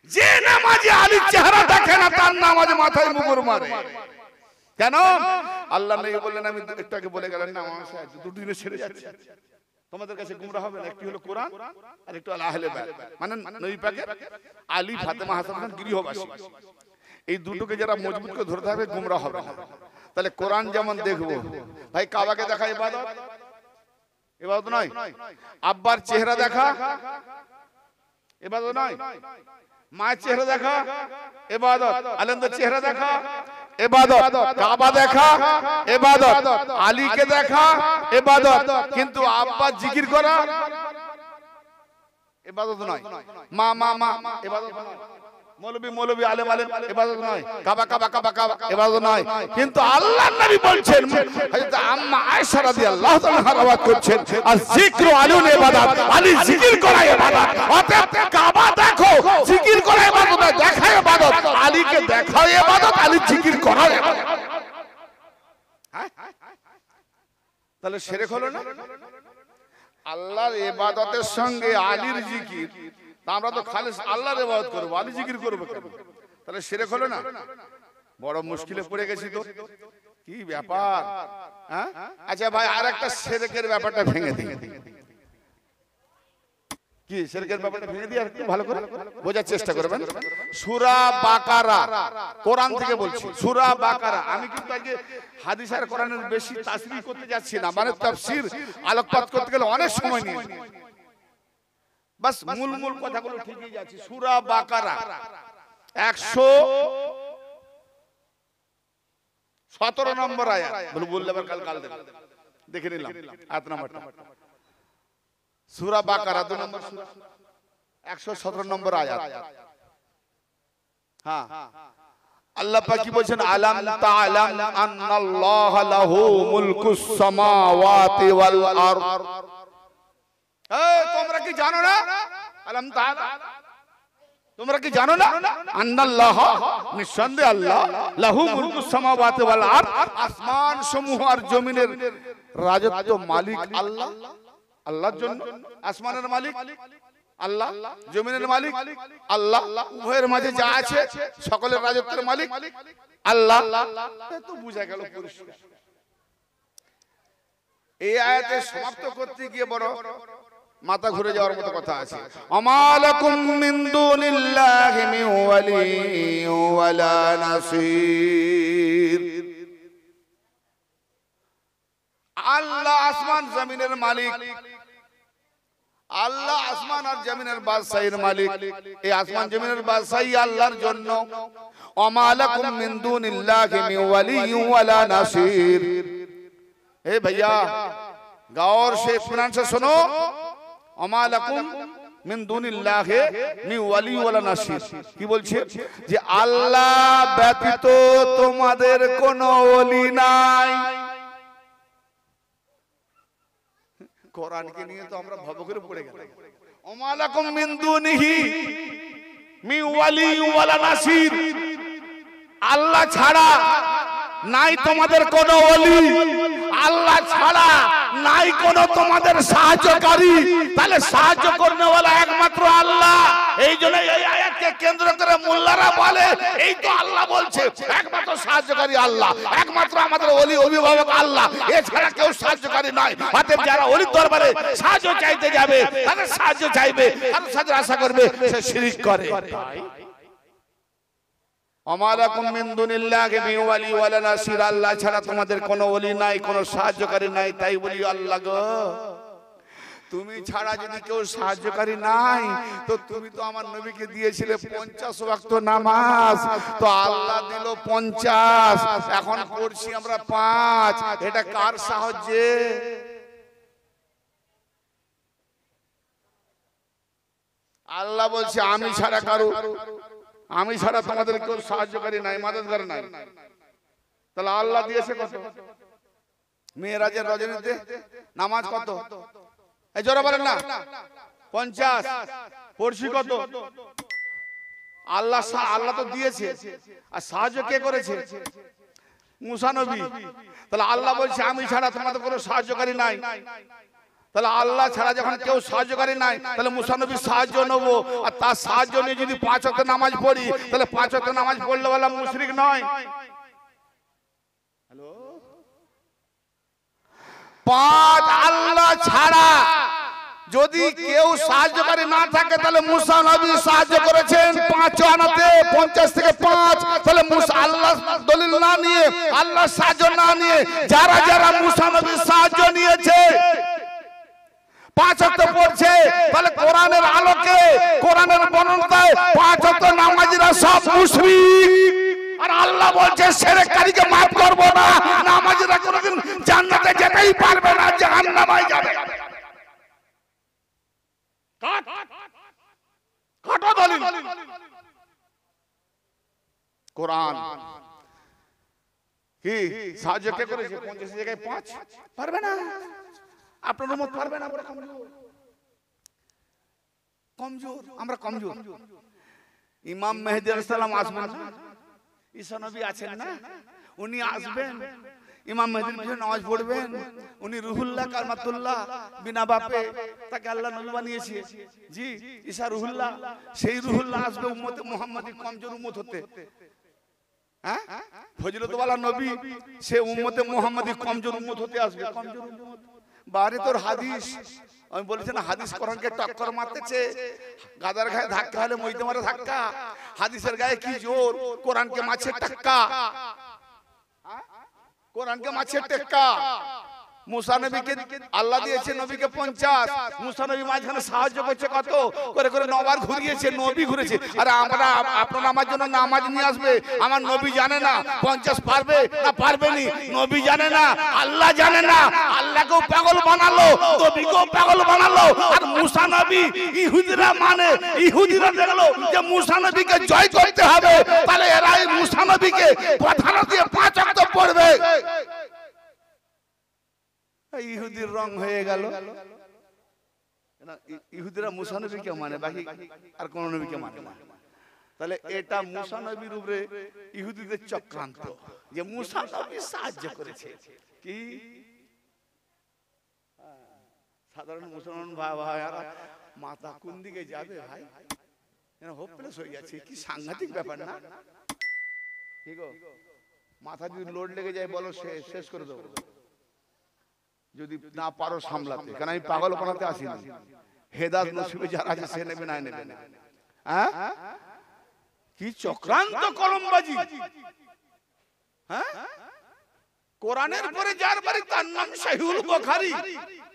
যে নামাজে আলীর চেহারা দেখে না তার নামাজে মাথায় মুগুর মারে। কেন? আল্লাহ নবী বললেন, আমি একটু আগে বলে গেলেন না, আমার সাথে দুটো জিনিস ছেড়ে যাচ্ছে, তোমাদের কাছে গুমরাহ হবে না। একটি হলো কোরআন আর একটু আহলে বাইত, মানে নবী পাকের আলী, ফাতেমা, হাসান খান গৃহবাসী। এই দুটোকে যারা মজবুত করে ধরে থাকবে গুমরাহ হবে না। তাহলে কোরআন যেমন দেখবো, ভাই কাবাকে দেখা ইবাদত, ইবাদত নয়? আব্বার চেহারা দেখা ইবাদত নয়? মায়ের চেহারা দেখা ইবাদত, আলেমদের চেহারা দেখা ইবাদত, কাবা দেখা ইবাদত, আলীকে দেখা ইবাদত, কিন্তু আব্বা জিকির করা ইবাদত নয়। মা মা মা ইবাদত নয়। মৌলবি মৌলবি আলেম আলেম ইবাদত নয়। কাবা কাবা কাবা কাবা ইবাদত নয়। কিন্তু আল্লাহর নবী বলছেন, হযরত আম্মা আয়েশা রাদিয়াল্লাহু তাআলা রাওয়াত করছেন, আর যিকরু আলীন ইবাদত, আলী জিকির করা ইবাদত। অতএব কাবা দেখো, জিকির করা ইবাদত নয়, দেখা ইবাদত। আলীকে দেখা ইবাদত, আলী জিকির করা ইবাদত। তাহলে শিরক হলো না? আল্লাহর ইবাদতের সঙ্গে আলীর জিকির, আমরা তো খালিস আল্লাহর ইবাদত করব, আলী জিকির করব কেন? তাহলে শিরক হলো না? বড় মুশকিলে পড়ে গেছি তো, কি ব্যাপার? হ্যাঁ, আচ্ছা ভাই, আরেকটা শিরকের ব্যাপারটা ভেঙে দিই। কি শিরকের ব্যাপারটা ভেঙে দিই, আর একটু ভালো করে বোঝার চেষ্টা করবেন। সূরা বাকারা, কোরআন থেকে বলছি, সূরা বাকারা। আমি কিন্তু আজকে হাদিস আর কোরআনের বেশি তাসরিহ করতে যাচ্ছি না, মানে তাফসীর আলোকপাত করতে গেলে অনেক সময় নিয়ে, বাস মূল মূল কথাগুলো ঠিকই যাচ্ছে। সূরা বাকারা 117 নম্বর আয়াত। বললে আবার কাল দেখে নিলাম আয়াত নাম্বারটা। সূরা বাকারা 2 নম্বর সূরা, 117 নম্বর আয়াত। হ্যাঁ, আল্লাহ পাক কি বলেন? আলাম তা'লাম আন্নাল্লাহা লাহু মুলকুস সামাওয়াতি ওয়াল আরদ। তোমরা কি জানো না? আলাম তা'লাম, তোমরা কি জানো না? আন্নাল্লাহা, নিঃসন্দেহে আল্লাহ, লাহু মুলকুস সামাওয়াতি ওয়াল আরদ, আসমান সমূহ আর জমিনের রাজত্ব মালিক আল্লাহ। আল্লাহর জন্য আসমানের মালিক আল্লাহ, জমিনের মালিক আল্লাহ, উভয়ের মাঝে যা আছে সকলের রাজত্বের মালিক আল্লাহ। তো বুঝা গেল পরিষ্কার। এই আয়াতে সমাপ্ত করতে গিয়ে বড় মাথা ঘুরে যাওয়ার মতো কথা আছে। আমালাকুম মিন দুনিল্লাহি মিন ওয়ালিয়্যিন ওয়ালা নাসীর। আল্লাহ আসমান জমিনের মালিক, আল্লাহ আসমান আর জমিনের বাদশাহীর মালিক। এই আসমান জমিনের বাদশাহী আল্লাহর জন্য। আমালাকুম মিন দুনিল্লাহি মিন ওয়ালিয়্যিন ওয়ালা নাসীর। এ ভাইয়া, গौर से ध्यान से सुनो। আমালাকুম মিন দুনিল্লাহি মিন ওয়ালিয়্যিন ওয়ালা নাসীর। কি বলছে? যে আল্লাহ ব্যতীত তোমাদের কোনো ওলি নাই। কোরআনকে নিয়ে তো আমরা ভব করে পড়ে গেলাম। আমালাকুম মিন দুনিহি মিন ওয়ালিয়্যিন ওয়ালা নাসীর। আল্লাহ ছাড়া নাই তোমাদের কোনো ওলি, আল্লাহ ছাড়া নাই কোনো তোমাদের সাহায্যকারী। তাহলে সাহায্য করনেওয়ালা একমাত্র আল্লাহ। এই জন্য এই আয়াতকে কেন্দ্র করে মোল্লারা বলে, এই তো আল্লাহ বলছে একমাত্র সাহায্যকারী আল্লাহ, একমাত্র আমাদের ওলি অভিভাবক আল্লাহ, এছাড়া কেউ সাহায্যকারী নয়। অতএব যারা ওলির দরবারে সাহায্য চাইতে যাবে, তাদের সাহায্য চাইবে, তাদের সাহায্য আশা করবে, সে শিরক করে। আমালাকুম মিন দুনিল্লাহি মিন ওয়ালিয়্যিন ওয়ালা নাসীর। আল্লাহ ছাড়া তোমাদের কোনো ওলি নাই, কোনো সাহায্যকারী নাই। তাই বলি আল্লাহ গো, তুমি ছাড়া যদি কেউ সাহায্যকারী নাই, তো তুমি তো আমার নবীকে দিয়েছিলে 50 ওয়াক্ত নামাজ, তো আল্লাহ দিল 50, এখন পড়ছি আমরা 5। এটা কার সাহায্যে? আল্লাহ বলছে আমি ছাড়া কারো, আমি ছাড়া তোমাদের কেউ সাহায্যকারী নাই, মাদদগার নাই। তাহলে আল্লাহ দিয়েছে কত? মেরাজের রজনীতে নামাজ কত? এই জোরে বলেন না, 50। পড়ছি কত? আল্লাহ, আল্লাহ তো দিয়েছে। আর সাহায্য কে করেছে? মুসা নবী। তাহলে আল্লাহ বলছে আমি ছাড়া তোমাদের কোনো সাহায্যকারী নাই। তাহলে আল্লাহ ছাড়া যখন কেউ সাহায্যকারী নাই, তাহলে মুসা নবীর সাহায্য নেব। আর তার সাহায্য নিয়ে যদি 5 ওয়াক্ত নামাজ পড়ি, তাহলে 5 ওয়াক্ত নামাজ পড়লে বলা মুশরিক নয়? 5 আল্লাহ ছাড়া যদি কেউ সাহায্যকারী না থাকে, তাহলে মুসা নবী সাহায্য করেছেন 5 আনাতে, 50 থেকে 5। তাহলে মুসা আল্লাহ দলিল না নিয়ে, আল্লাহ সাহায্য না নিয়ে, যারা যারা মুসা নবীর সাহায্য নিয়েছে, 5 ওয়াক্ত পড়ছে, তাহলে কোরআনের আলোকে, কোরআনের বর্ণনায় 5 ওয়াক্ত নামাজিরা সব মুশরিক। আর আল্লাহ বলছে শিরককারীকে maaf করব না, নামাজিরা কোনোদিন জান্নাতে যেতেই পারবে না, জাহান্নামে যাবে। কাটো দলিল কোরআন কি সাহায্য কে করেছে? 50 জায়গায় 5 পারবে না, আপনার উম্মত পারবে না, আমরা কমজোর, আমরা কমজোর। ইমাম মেহেদী আলাইহিস সালাম আসবেন, ঈসা নবী আছেন না, উনি আসবেন, ইমাম মেহেদীর পিছনে নামাজ পড়বেন, উনি রুহুল্লাহ কালমাতুল্লাহ, বিনা বাপে তাকে আল্লাহ নবী বানিয়েছে। জি, ঈসা রুহুল্লাহ, সেই রুহুল্লাহ আসবে উম্মতে মুহাম্মাদি কমজোর উম্মত হতে। হ্যাঁ, ফজিলতওয়ালা নবী, সে উম্মতে মুহাম্মাদি কমজোর উম্মত হতে আসবে, কমজোর উম্মত। বারে তোর হাদিস, আমি বলেছি না হাদিস কোরআনকে টক্কর মারতেছে, গাদার গায়ে ধাক্কা হলে মইতে মারে ধাক্কা, হাদিসের গায়ে কি জোর, কোরআনকে মাছের টাক্কা, কোরআনকে মাছের টেক্কা। মুসা নবীকে আল্লাহ দিয়েছে নবীকে 50, মুসা নবী মাঝখানে সাহায্য করছে কত করে করে, নবার ঘুরিয়েছে, নবী ঘুরেছে। আরে আমরা আপনারা আমার জন্য নামাজ নিয়ে আসবে, আমার নবী জানে না 50 পারবে না পারবে নি, নবী জানে না, আল্লাহ জানে না, আল্লাহকেও পাগল বানালো, নবীকেও পাগল বানালো। আর মুসা নবী ইহুদিরা মানে, ইহুদিরা দেখলো যে মুসা নবীকে জয় করতে হবে, তাহলে এরা এই মুসা নবীকে প্রধান দিয়ে 5 ওয়াক্ত পড়বে। ইহুদির রং হয়ে গেল, ইহুদিরা মুসা নবীকে মানে, বাকি আর কোন নবীকে মানে না। তাহলে এটা মুসা নবীর উপরে ইহুদিদের চক্রান্ত, যে মুসা নবী সাহায্য করেছে। কি সাধারণ মুসলমান ভাইরা মাথা কোন দিকে যাবে ভাই, হোপলেস হয়ে যাচ্ছে, কি সাংঘাতিক ব্যাপার না? ঠিক গো, মাথা যদি লোড লেগে যায় বলো শেষ করে দেবো, যদি না পারো সামলাতে, কারণ আমি পাগল বানাতে আসি না। হেদায়েত নসিবে যারা আছে সে নেবে না নেবে না। হ্যাঁ, কি চক্রান্ত কলমবাজি। হ্যাঁ, কোরআনের পরে যার বাড়ি তার নাম সহিহুল বুখারী,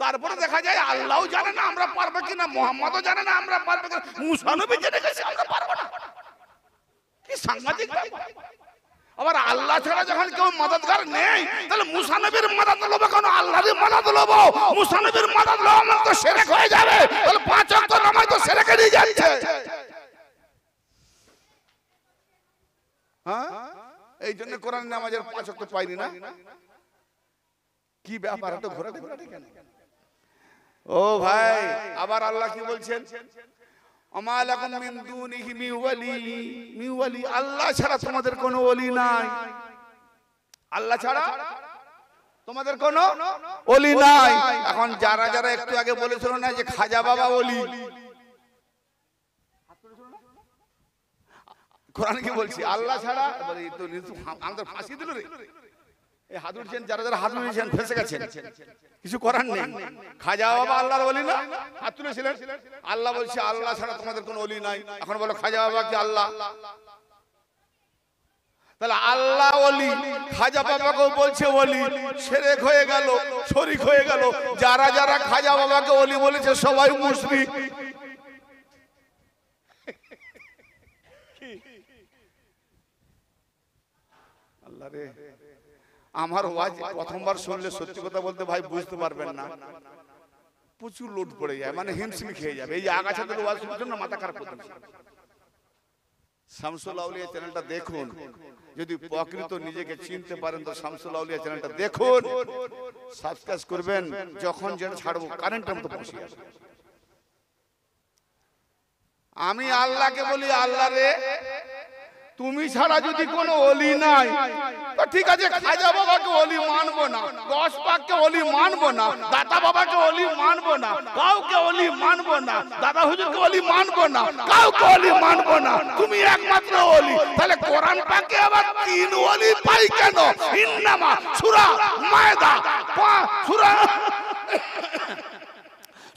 তারপরে দেখা যায় আল্লাহও জানে না আমরা পারবো কিনা, মুহাম্মদও জানে না আমরা পারবো কিনা, মুসা নবী জেনে গেছে আমরা পারবো না। কি সাংঘাতিক ব্যাপার। আবার আল্লাহ ছাড়া যখন কেউ মদদগার নেই, তাহলে মুসা নবীর মদদ লব কেন, আল্লাহর মদদ লব? মুসা নবীর মদদ লব মানে তো শিরক হয়ে যাবে, তাহলে 5 ওয়াক্ত নামাজ তো শিরকে নিয়ে যাচ্ছে। হ্যাঁ, এই জন্য কোরআন নামাজের 5 ওয়াক্ত পাইনি না। কি ব্যাপার, এত ঘোরাতে ঘোরাতে কেন? ও ভাই, আবার আল্লাহ কি বলছেন? আমালাকুম মিন দুনিহি মিন ওয়ালি, আল্লাহ ছাড়া তোমাদের কোনো ওলি নাই, আল্লাহ ছাড়া তোমাদের কোনো ওলি নাই। এখন যারা যারা একটু আগে বলেছিল না যে খাজা বাবা ওলি, কোরআন কি বলছি? আল্লাহ ছাড়া আমাদের ফাঁসি দিল রে, এই হাত উঠছেন, যারা যারা হাত উঠেছেন ফেসে গেছেন, কিছু করার নেই। খাজা বাবা আল্লাহর ওলি না, হাত তুলেছিলেন। আল্লাহ বলছে আল্লাহ ছাড়া তোমাদের কোনো ওলি নাই। এখন বলো খাজা বাবা কি আল্লাহ? তাহলে আল্লাহ ওলি, খাজা বাবাকেও বলছে ওলি, শিরক হয়ে গেল, শরীক হয়ে গেল। যারা যারা খাজা বাবাকে ওলি বলেছে সবাই মুশরিক। আল্লাহ রে, আমার ওয়াজ প্রথমবার শুনলে সত্যি কথা বলতে ভাই বুঝতে পারবেন না, প্রচুর লোড পড়ে যায়, মানে হিমশিম খেয়ে যাবে। এই যে আগাছাদের ওয়াজ শুনছেন না, মাথা খারাপ করতেছে। শামসুল আউলিয়া চ্যানেলটা দেখুন, যদি প্রকৃত নিজেকে চিনতে পারেন তো শামসুল আউলিয়া চ্যানেলটা দেখুন, সাবস্ক্রাইব করবেন। যখন যেটা ছাড়বো কারেন্টের মতো বসে আসবে। আমি আল্লাহকে বলি আল্লাহ রে, তুমি ছাড়া যদি কোনো ওলি নাই, তো ঠিক আছে খাজা বাবাকে ওলি মানবো না, গস পাককে ওলি মানবো না, দাদা বাবাকে ওলি মানবো না, কাউকে ওলি মানবো না, দাদা হুজুরকে ওলি মানবো না, কাউকে ওলি মানবো না, তুমি একমাত্র ওলি। তাহলে কোরআন পাকে আবার 3 ওলি পাই কেন? ইন্নামা সূরা মায়দা,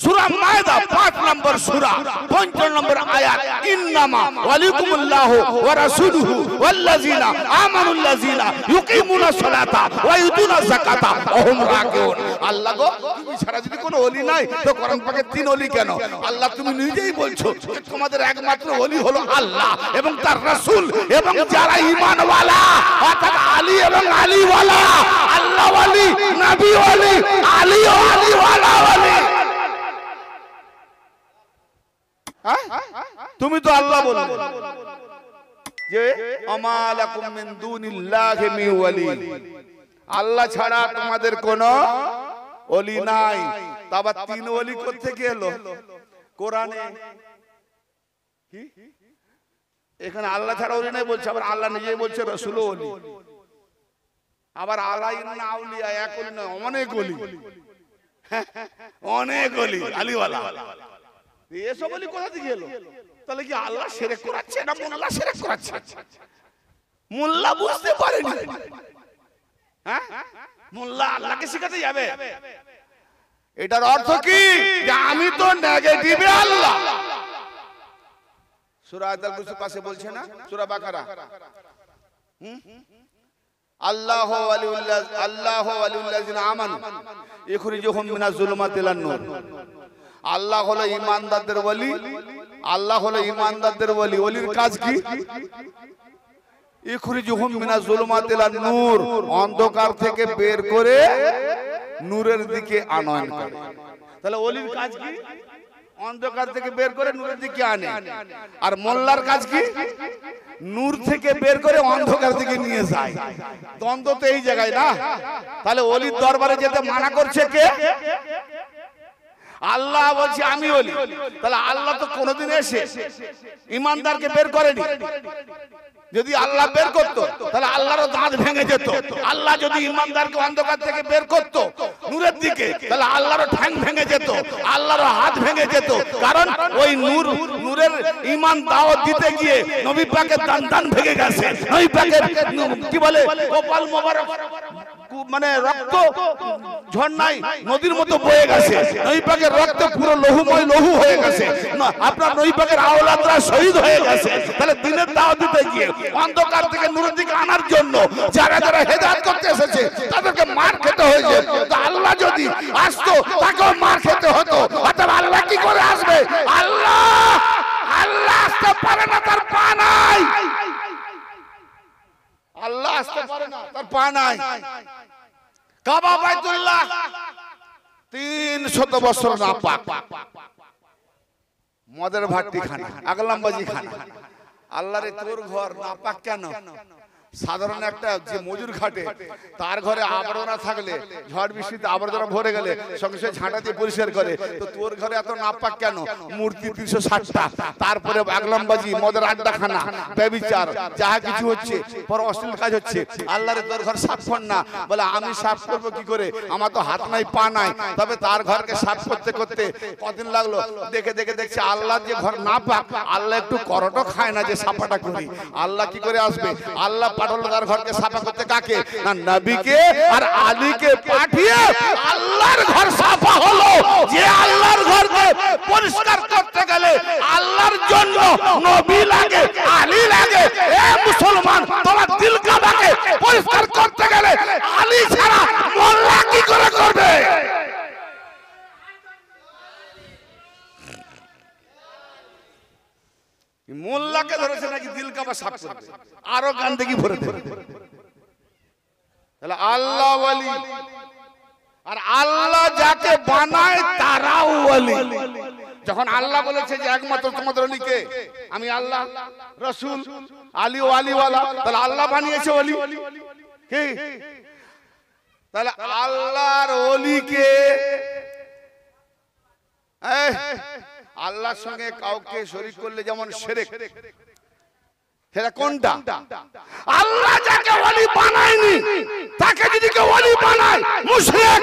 সূরা মায়দা 5 নম্বর সূরা 55 নম্বর আয়াত, ইন্নামা ওয়ালিকুমুল্লাহু ওয়া রাসূলুহু ওয়াল্লাযিনা আমানুল্লাযিনা ইউকিমুনাস সালাতা ওয়া ইউতুনাজ যাকাতা ওয়া হুম রাকিউন। আল্লাহ গো, তুমি ছাড়া যদি কোনো ওলি নাই তো কোরআন পাকে 3 ওলি কেন? আল্লাহ তুমি নিজেই বলছো যে তোমাদের একমাত্র ওলি হলো আল্লাহ এবং তার রাসূল, এবং যারা ঈমানওয়ালা অর্থাৎ আলী এবং আলীওয়ালা, আল্লাহ ওয়ালি, নবী ওয়ালি, আলী ওয়ালিওয়ালা ওয়ালি। তুমি তো আল্লাহ বললে যে আমালাকুম মিন দুনিল্লাহি মিন ওয়ালি, আল্লাহ ছাড়া তোমাদের কোনো ওলি নাই। তারপর 3 ওলি কোত্থেকে এলো কোরআনে? কি এখানে আল্লাহ ছাড়া ওলি নাই বলছে, আবার আল্লাহ নিজেই বলছে রাসূলও ওলি, আবার আল্লাহ ইন্না আউলিয়া এক ওলি নয়, অনেক ওলি, অনেক ওলি আলীওয়ালা। এসব ওলি কোথা থেকে এলো? তাহলে কি আল্লাহ শিরক করাচ্ছে না মোল্লা শিরক করাচ্ছে? মোল্লা বুঝতে পারেনি, হ্যাঁ মোল্লা আল্লাহকে শিখাতে যাবে। এটার অর্থ কি যে আমি তো নেগেটিভে আল্লাহ। সূরা আয়াতুল কুরসির পাশে বলছে না, সূরা বাকারা, আল্লাহু ওয়ালিউল্লাযিনা আমানু ইখরিজুহুম মিনাজ যুলুমাতি ইলান নূর। আল্লাহ হলো ঈমানদারদের ওলি, আল্লাহ হলো ঈমানদারদের ওলি। ওলির কাজ কি? ইখরিজুহুম মিনাজ যুলুমাতি ইলান নূর, অন্ধকার থেকে বের করে নূরের দিকে আনয়ন করে। তাহলে ওলির কাজ কি? অন্ধকার থেকে বের করে নূরের দিকে আনে। আর মোল্লার কাজ কি? নূর থেকে বের করে অন্ধকার দিকে নিয়ে যায়। দ্বন্দ্ব তো এই জায়গায় না। তাহলে ওলির দরবারে যেতে মানা করছে কে? আল্লাহ বলছে আমি ওলি। তাহলে আল্লাহ তো কোনোদিন এসে ঈমানদারকে বের করেনি। যদি আল্লাহ বের করতো তাহলে আল্লাহরও দাঁত ভেঙে যেত। আল্লাহ যদি ঈমানদারকে অন্ধকার থেকে বের করতো নূরের দিকে, তাহলে আল্লাহরও ঠ্যাং ভেঙে যেত, আল্লাহরও হাত ভেঙে যেত। কারণ ওই নূরের ঈমান দাওয়াত দিতে গিয়ে নবী পাকের দান ভেঙে গেছে। নবী পাকের কি বলে কপাল মোবারক মানে রক্ত ঝর্ণায় নদীর মতো বয়ে গেছে। নবী পাকের রক্ত পুরো লৌহময় লৌহ হয়ে গেছে। আপনার নবী পাকের আওলাদরা শহীদ হয়ে গেছে। তাহলে দিনের দাওয়াত দিতে গিয়ে অন্ধকার থেকে নূরের দিকে আনার জন্য যারা যারা হেদায়েত করতে এসেছে তাদেরকে মার খেতে হয়েছে। তো আল্লাহ যদি আসতো তাকেও মার খেতে হতো। অর্থাৎ আল্লাহ কি করে আসবে? আল্লাহ আসতে পারে না, তার পা নাই। আল্লাহ আসতে পারে না, তার পা নাই। কাবা বাইতুল্লাহ 300 বছর নাপাক, মদের ভাট্টি খানা, আগলামবাজি খানা। আল্লাহ রে, তোর ঘর নাপাক কেন? সাধারণ একটা যে মজুর খাটে তার ঘরে আবর্জনা থাকলে, ঝড় বৃষ্টিতে আবর্জনা ভরে গেলে সঙ্গে সঙ্গে ঝাঁটা দিয়ে পরিষ্কার করে, তো তোর ঘরে এত নাপাক কেন? মূর্তি 360টা, তারপরে আগলামবাজি, মদের আড্ডাখানা, ব্যভিচার, যাহা কিছু হচ্ছে, পর অশ্লীল কাজ হচ্ছে। আল্লাহ রে, তোর ঘর সাফ কর না। বলে আমি সাফ করবো কি করে? আমার তো হাত নাই পা নাই। তবে তার ঘরকে সাফ করতে করতে কদিন লাগলো, দেখে দেখে দেখছে আল্লাহ যে ঘর নাপাক, আল্লাহ একটু করটো খায় না যে সাফাটা করি। আল্লাহ কি করে আসবে? আল্লাহ পাঠালো তার ঘরকে সাফা করতে কাকে? না নবীকে আর আলীকে পাঠিয়ে আল্লাহর ঘর সাফা হলো। যে আল্লাহর ঘরকে পরিষ্কার করতে গেলে আল্লাহর জন্য নবী লাগে, আলী লাগে। এ মুসলমান, তোমার দিল কাবাকে পরিষ্কার করতে গেলে আলী ছাড়া মোল্লা কি করে করবে? মোল্লাকে ধরেছে নাকি দিল কাবা সাফ করবে, আরো গান্দেগি ভরে দেবে। তাহলে আল্লাহ ওয়ালি, আর আল্লাহ যাকে বানায় তারাও ওয়ালি। যখন আল্লাহ বলেছে যে একমাত্র তোমাদের ওলি কে? আমি আল্লাহ, রাসূল, আলী ও আলীওয়ালা, তাহলে আল্লাহ বানিয়েছে ওলি কি? তাহলে আল্লাহর ওলিকে আল্লাহর সঙ্গে কাউকে শরীক করলে যেমন শিরক, সেটা কোনটা? আল্লাহ যাকে ওলি বানায়নি তাকে যদি কেউ ওলি বানায় মুশরিক।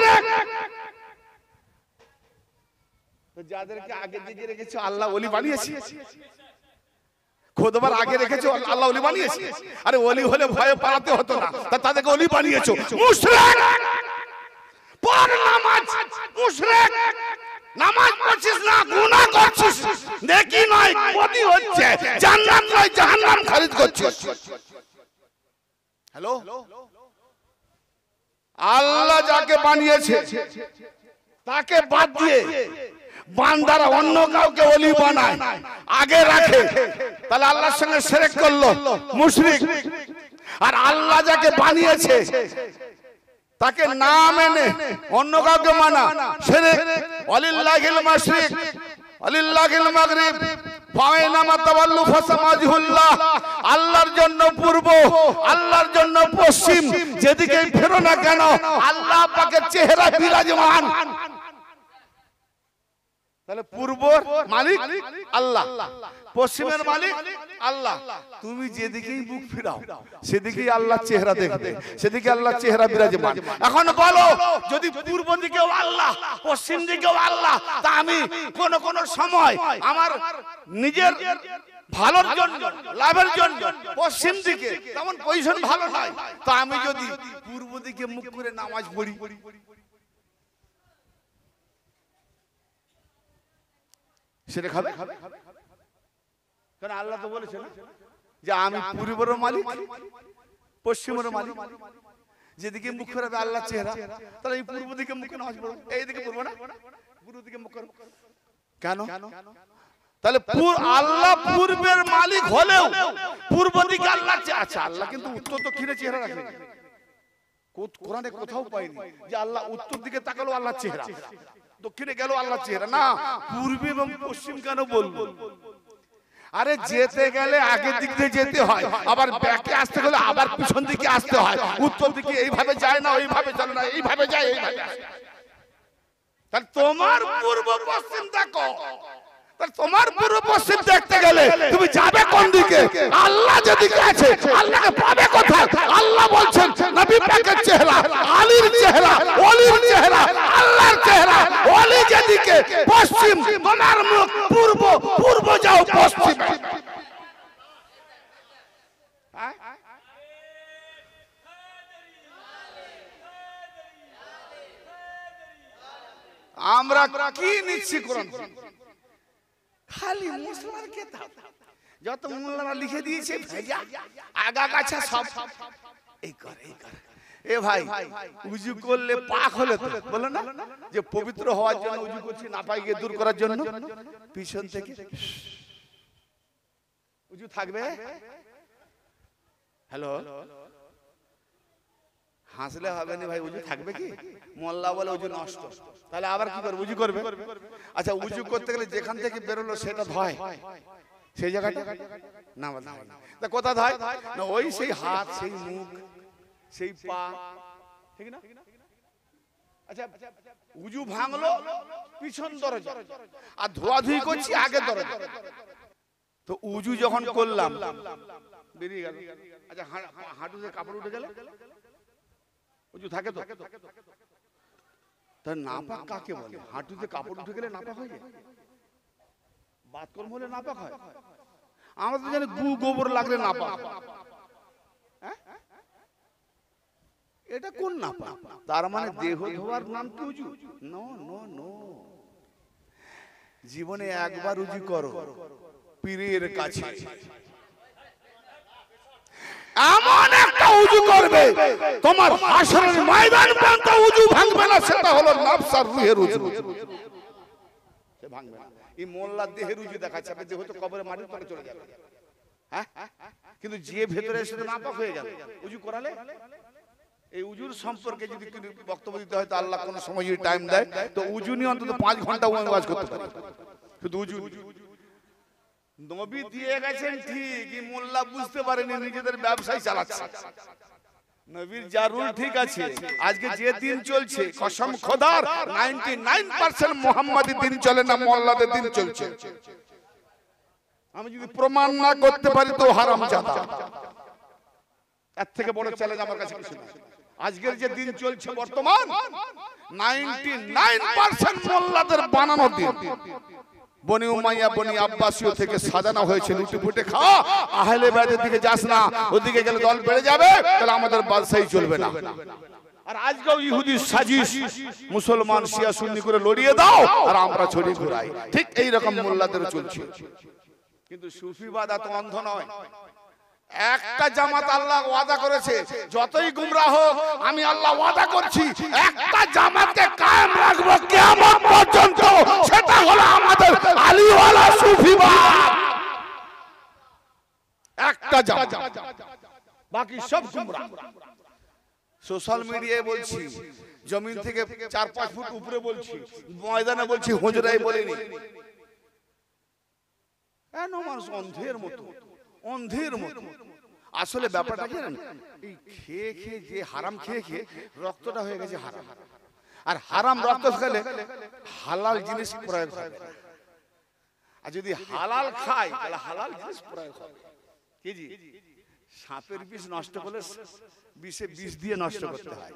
তো যাদেরকে আগে দিকে রেখেছো আল্লাহ ওলি বানিয়েছে, খোদবার আগে রেখেছো আল্লাহ ওলি বানিয়েছে। আরে ওলি হলে ভয়ে পালাতে হতো না, তাদেরকে ওলি বানিয়েছো। মুশরিক, পর নামাজ মুশরিক, নামাজ পড়ছিস না গুনাহ করছিস, নেকি নয় ক্ষতি হচ্ছে, জান্নাত নয় জাহান্নাম খরিদ করছিস। হ্যালো, আল্লাহ যাকে বানিয়েছে তাকে বাদ দিয়ে বান্দারা অন্য কাউকে ওলি বানায়, আগে রাখে, তাহলে আল্লাহর সঙ্গে শিরক করলো, মুশরিক। আর আল্লাহ যাকে বানিয়েছে তাকে না মেনে অন্য কাউকে মানা শিরক। ওয়ালিল্লাহিল মাশরিক ওয়ালিল্লাহিল মাগরিব ফাইনামা তাওয়াল্লু ফাসামাজহুল্লাহ। আল্লাহর জন্য পূর্ব, আল্লাহর জন্য পশ্চিম, যেদিকেই ফেরো না কেন আল্লাহ পাকের চেহারা বিরাজমান। তাহলে পূর্বর মালিক আল্লাহ, পশ্চিমের মালিক আল্লাহ। তুমি যেদিকেই মুখ ফিরাও সেদিকেই আল্লাহর চেহারা দেখবে, সেদিকে আল্লাহর চেহারা বিরাজমান। এখন বলো, যদি পূর্ব দিকেও আল্লাহ, পশ্চিম দিকেও আল্লাহ, তা আমি কোন কোন সময় আমার নিজের ভালোর জন্য, লাভের জন্য পশ্চিম দিকে তেমন পজিশন ভালো নয়, তা আমি যদি পূর্ব দিকে মুখ করে নামাজ পড়ি, সেটা খাবে? কারণ আল্লাহ তো বলেছে না যে আমি পূর্বের মালিক পশ্চিমের মালিক, যেদিকে মুখ ফেরাবে আল্লাহর চেহারা, তাহলে এই পূর্ব দিকে মুখে নামাজ পড়ো, এই দিকে পড়বো না, পূর্ব দিকে মুখ করো কেন? তাহলে আল্লাহ পূর্বের মালিক হলেও পূর্ব দিকে আল্লাহ, আচ্ছা আল্লাহ কিন্তু উত্তর দক্ষিণে চেহারা রাখে, কোরআনে কোথাও পাইনি যে আল্লাহ উত্তর দিকে তাকালো আল্লাহর চেহারা, দক্ষিণে গেল আল্লাহর চেহারা। না, পূর্বে এবং পশ্চিম কেন বলবো? আরে যেতে গেলে আগের দিক দিয়ে যেতে হয়, আবার ব্যাকে আসতে গেলে আবার পিছন দিকে আসতে হয়। উত্তর দিকে এইভাবে যায় না, ওইভাবে চলে না, এইভাবে যায়, এইভাবে আসে। তাহলে তোমার পূর্ব পশ্চিম দেখো, তাহলে তোমার পূর্ব পশ্চিম দেখতে গেলে তুমি যাবে কোন দিকে? আল্লাহ যেদিকে আছে আল্লাহকে পাবে কোথায়? আল্লাহ বলছেন নবী পাকের চেহারা, আলীর চেহারা, ওলির চেহারা, আল্লাহর চেহারা, ওলি যেদিকে পশ্চিম, তোমার মুখ পূর্ব, পূর্ব যাও পশ্চিমে। আমরা কি নিচ্ছি কোরআন? খালি মুসলমান কিতাব, যত মোল্লারা লিখে দিয়েছে আগা কাছা সব এই করে, এই করে। এ ভাই, উজু করলে পাক হলে তো বলে না যে পবিত্র হওয়ার জন্য উজু করছি, নাপাককে দূর করার জন্য পিছন থেকে উজু থাকবে। হ্যালো, হাসলে হবে না ভাই, উজু থাকবে কি? মোল্লা বলে উজু নষ্ট, তাহলে আবার কি করবে? উজু করবে। আচ্ছা, উজু করতে গেলে যেখান থেকে বেরোলো সেটা ধয়, সেই জায়গাটা না, তা কোথা ধয় না? ওই সেই হাত, সেই মুখ, সেই পা, ঠিক না? আচ্ছা, উজু ভাঙলো পিছন দরজা, আর ধোয়াধুয়ি করছি আগে দরজা। তো উজু যখন করলাম বেরিয়ে গেল, আচ্ছা হাঁটুতে কাপড় উঠে গেলে উজু থাকে তো? তার নাপাক কাকে বলে? হাঁটুতে কাপড় উঠে গেলে নাপাক হয়ে যায়? বাতকর্ম হলে নাপাক হয়? আমরা তো জানি গু গোবর লাগলে নাপাক। এটা কোন নাপাক? তার মানে দেহ ধোয়ার নাম কি উজু? No no no. জীবনে একবার উজু করো পীরের কাছে, এমন একটা উজু করবে তোমার হাসরের ময়দান পর্যন্ত উজু ভাঙবে না। সেটা হলো নফস আর রূহের উজু, সে ভাঙবে না। এই মোল্লা দেহের উজু দেখাচ্ছে, আপনি দেহ তো কবরে মাটির তলে চলে যাবে, হ্যাঁ? কিন্তু যে ভেতরে এসে নাপাক হয়ে গেল উজু করালে, এই উজুর সম্পর্কে যদি বক্তব্য দিতে হয় তো আল্লাহ কোন সময় যদি টাইম দেয় তো উজু নিয়ে অন্তত 5 ঘন্টা ওয়াজ করতে পারে, শুধু উজু। নবী দিয়ে গেছেন ঠিক, মোল্লা বুঝতে পারেনি, নিজেদের ব্যবসায় চালাচ্ছে। নবীর যা রুল ঠিক আছে, আজকে যে দিন চলছে কসম খোদার 99% মুহাম্মাদি দিন চলে না, মোল্লাদের দিন চলছে। আমি যদি প্রমাণ না করতে পারি তো হারামজাদা। এর থেকে বড় চ্যালেঞ্জ আমার কাছে কিছু নেই। আজকের যে দিন চলছে বর্তমান 99% মোল্লাদের বানানো দিন। বনি উমাইয়া বনি আব্বাসীয় থেকে সাজানো হয়েছে, লুটে ফুটে খা, আহলে বাইতের দিকে যাস না, ওদিকে গেলে দল বেড়ে যাবে, তাহলে আমাদের বাদশাহী চলবে না। আর আজকেও ইহুদির সাজিশ, মুসলমান শিয়া সুন্নি করে লড়িয়ে দাও আর আমরা ছড়িয়ে ঘুরাই। ঠিক এই রকম মোল্লাদের চলছে। কিন্তু সুফিবাদ এত অন্ধ নয়। একটা জামাত আল্লাহ ওয়াদা করেছে, যতই গুমরাহ হোক আমি আল্লাহ ওয়াদা করছি একটা জামাতকে কায়েম রাখবো কিয়ামত পর্যন্ত, সেটা হলো আমাদের আলীওয়ালা সুফিবাদ। একটা জামাত, বাকি সব গুমরাহ। সোশ্যাল মিডিয়ায় বলছি, জমিন থেকে 4-5 ফুট উপরে বলছি, ময়দানে বলছি, হুজরায় বলিনি। কেন মানুষ অন্ধের মতো, অন্ধের মতো। আসলে ব্যাপারটা কি জানেন, এই খেয়ে খেয়ে যে হারাম খেয়ে খেয়ে রক্তটা হয়ে গেছে হারাম, আর হারাম রক্ত খেলে হালাল জিনিস প্রয়োগ হবে। আর যদি হালাল খায় তাহলে হালাল জিনিস প্রয়োগ হবে। কি জি, সাপের বিষ নষ্ট করলে বিষে বিষ দিয়ে নষ্ট করতে হয়।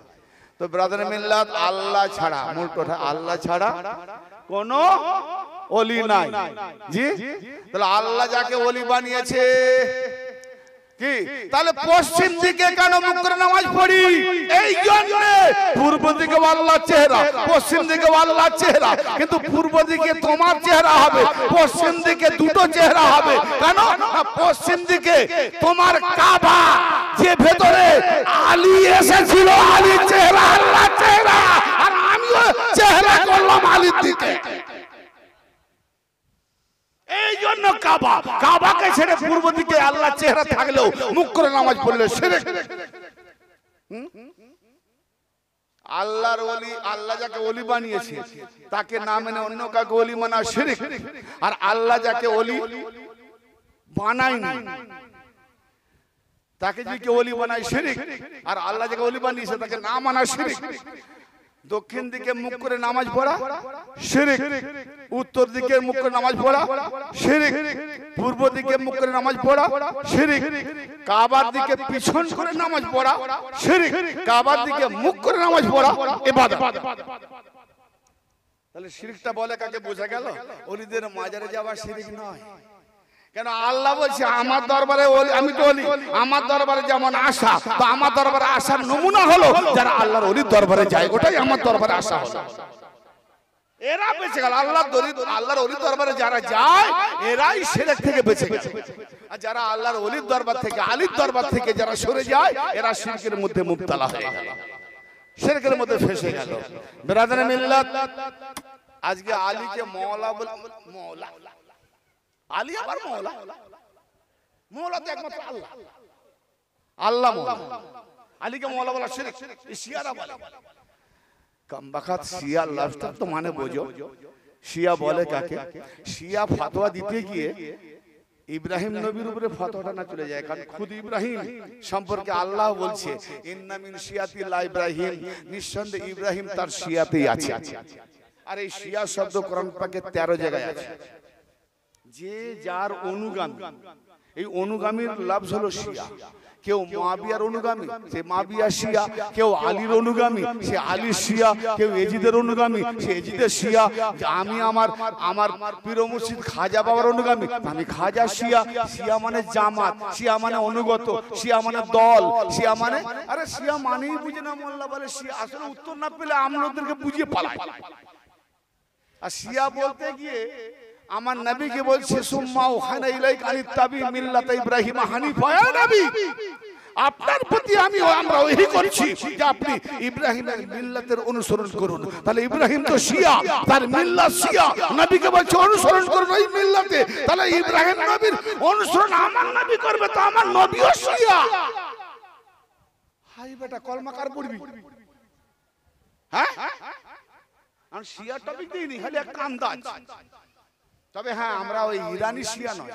তো ব্রাদার মিল্লাত, আল্লাহ ছাড়া, মূলটা আল্লাহ ছাড়া কোন ওলি নাই। জি, তাহলে আল্লাহ যাকে ওলি বানিয়েছে কি, তাহলে পশ্চিম দিকে কেন মুখ করে নামাজ পড়ি? এই জন্য পূর্ব দিকে আল্লাহর চেহারা, পশ্চিম দিকে আল্লাহর চেহারা, কিন্তু পূর্ব দিকে তোমার চেহারা হবে, পশ্চিম দিকে দুটো চেহারা হবে। কেন? পশ্চিম দিকে তোমার কাবা, যে ভেতরে আলী এসেছিল, আলীর চেহারা আল্লাহর চেহারা, আর আমিও চেহারা করলাম আলীর দিকে। এই জন্য কাবা, কাবাকে ছেড়ে পূর্ব দিকে আল্লাহর চেহারা থাকলেও মুখ করে নামাজ পড়লে শিরক। আল্লাহর ওলি, আল্লাহ যাকে ওলি বানিয়েছে তাকে না মেনে অন্য কাউকে ওলি মানা শিরক। আর আল্লাহ যাকে ওলি বানায়নি তাকে যদি কেউ ওলি বানায় শিরক, আর আল্লাহ যাকে ওলি বানিয়েছে তাকে না মানা শিরক। দক্ষিণ দিকে মুখ করে নামাজ পড়া শিরক, উত্তর দিকে মুখ করে নামাজ পড়া শিরক, পূর্ব দিকে মুখ করে নামাজ পড়া শিরক, কাবার দিকে পিছন করে নামাজ পড়া শিরক, কাবার দিকে মুখ করে নামাজ পড়া ইবাদত। তাহলে শিরকটা বলে কাকে বোঝা গেল? ওলিদের মাজারে যাওয়া শিরক নয়। কেন? আল্লাহ বলছে আমার দরবারে আমি তো ওলি, আমার দরবারে যেমন আসা, তো আমার দরবারে আসার নমুনা হলো যারা আল্লাহর ওলির দরবারে যায়, ওটাই আমার দরবারে আসা হলো। এরা বেঁচে গেল। আল্লাহর ওলির দরবারে যারা যায় এরাই শিরক থেকে বেঁচে গেছে। আর যারা আল্লাহর ওলির দরবার থেকে, আলীর দরবার থেকে যারা সরে যায়, এরা শিরকের মধ্যে মুবতালা হয়ে গেল, শিরকের মধ্যে ফেঁসে গেল। বিরাদরে মিল্লাত, আজকে আলীকে মওলা বলে, মওলা আলী আবার মওলা, মওলা তো একমাত্র আল্লাহ, আল্লাহ মওলা, আলীকে মওলা বলা শিরক। শিয়ারা বলে কামবাখাত, শিয়া লাফটা তো মানে বোঝো। শিয়া বলে কাকে? শিয়া ফতোয়া দিতে গিয়ে ইব্রাহিম নবীর উপরে ফতোয়াটা না চলে যায়, কারণ খুদ ইব্রাহিম সম্পর্কে আল্লাহ বলছে ইন্না মিন শিয়াতিল্লাহ ইব্রাহিম, নিঃসন্দেহে ইব্রাহিম তার শিয়াতেই আছে। আর এই শিয়া শব্দ কোরআন পাকে 13 জায়গায় আছে। যে যার অনুগামী, এই অনুগামীর লাভ হলো শিয়া। কেউ মুয়াবিয়ার অনুগামী, সে মুয়াবিয়া শিয়া, কেউ আলীর অনুগামী, সে আলী শিয়া, কেউ এজিদের অনুগামী, সে এজিদের শিয়া। আমি আমার পীর মুর্শিদ খাজা বাবার অনুগামী, আমি খাজা শিয়া। শিয়া মানে জামাত, শিয়া মানে অনুগত, শিয়া মানে দল, শিয়া মানে, আরে শিয়া মানেই বুঝে না মোল্লা বলে শিয়া। আসলে উত্তর না পেলে আমলোদেরকে বুঝিয়ে পালায়। আর শিয়া বলতে গিয়ে আমার নবীকে বলছে সুম্মা ওহানা ইলাইকা আনিত্তাবি মিল্লাত ইব্রাহিম হানিফা। ইয়া নবী, আপনার প্রতি আমরা ওহী করছি যে আপনি ইব্রাহিমের মিল্লাতের অনুসরণ করুন। তাহলে ইব্রাহিম তো শিয়া, তার মিল্লাত শিয়া, নবীকে বলছে অনুসরণ করুন ওই মিল্লাতে। তাহলে ইব্রাহিম নবীর অনুসরণ আমার নবী করবে, তো আমার নবীও শিয়া। হাই বেটা, কলমা কার পড়বি? হ্যাঁ, আর শিয়া টপিক দিইনি, খালি এক কান্দাজ। তবে হ্যাঁ, আমরা ওই ইরানি শিয়া নয়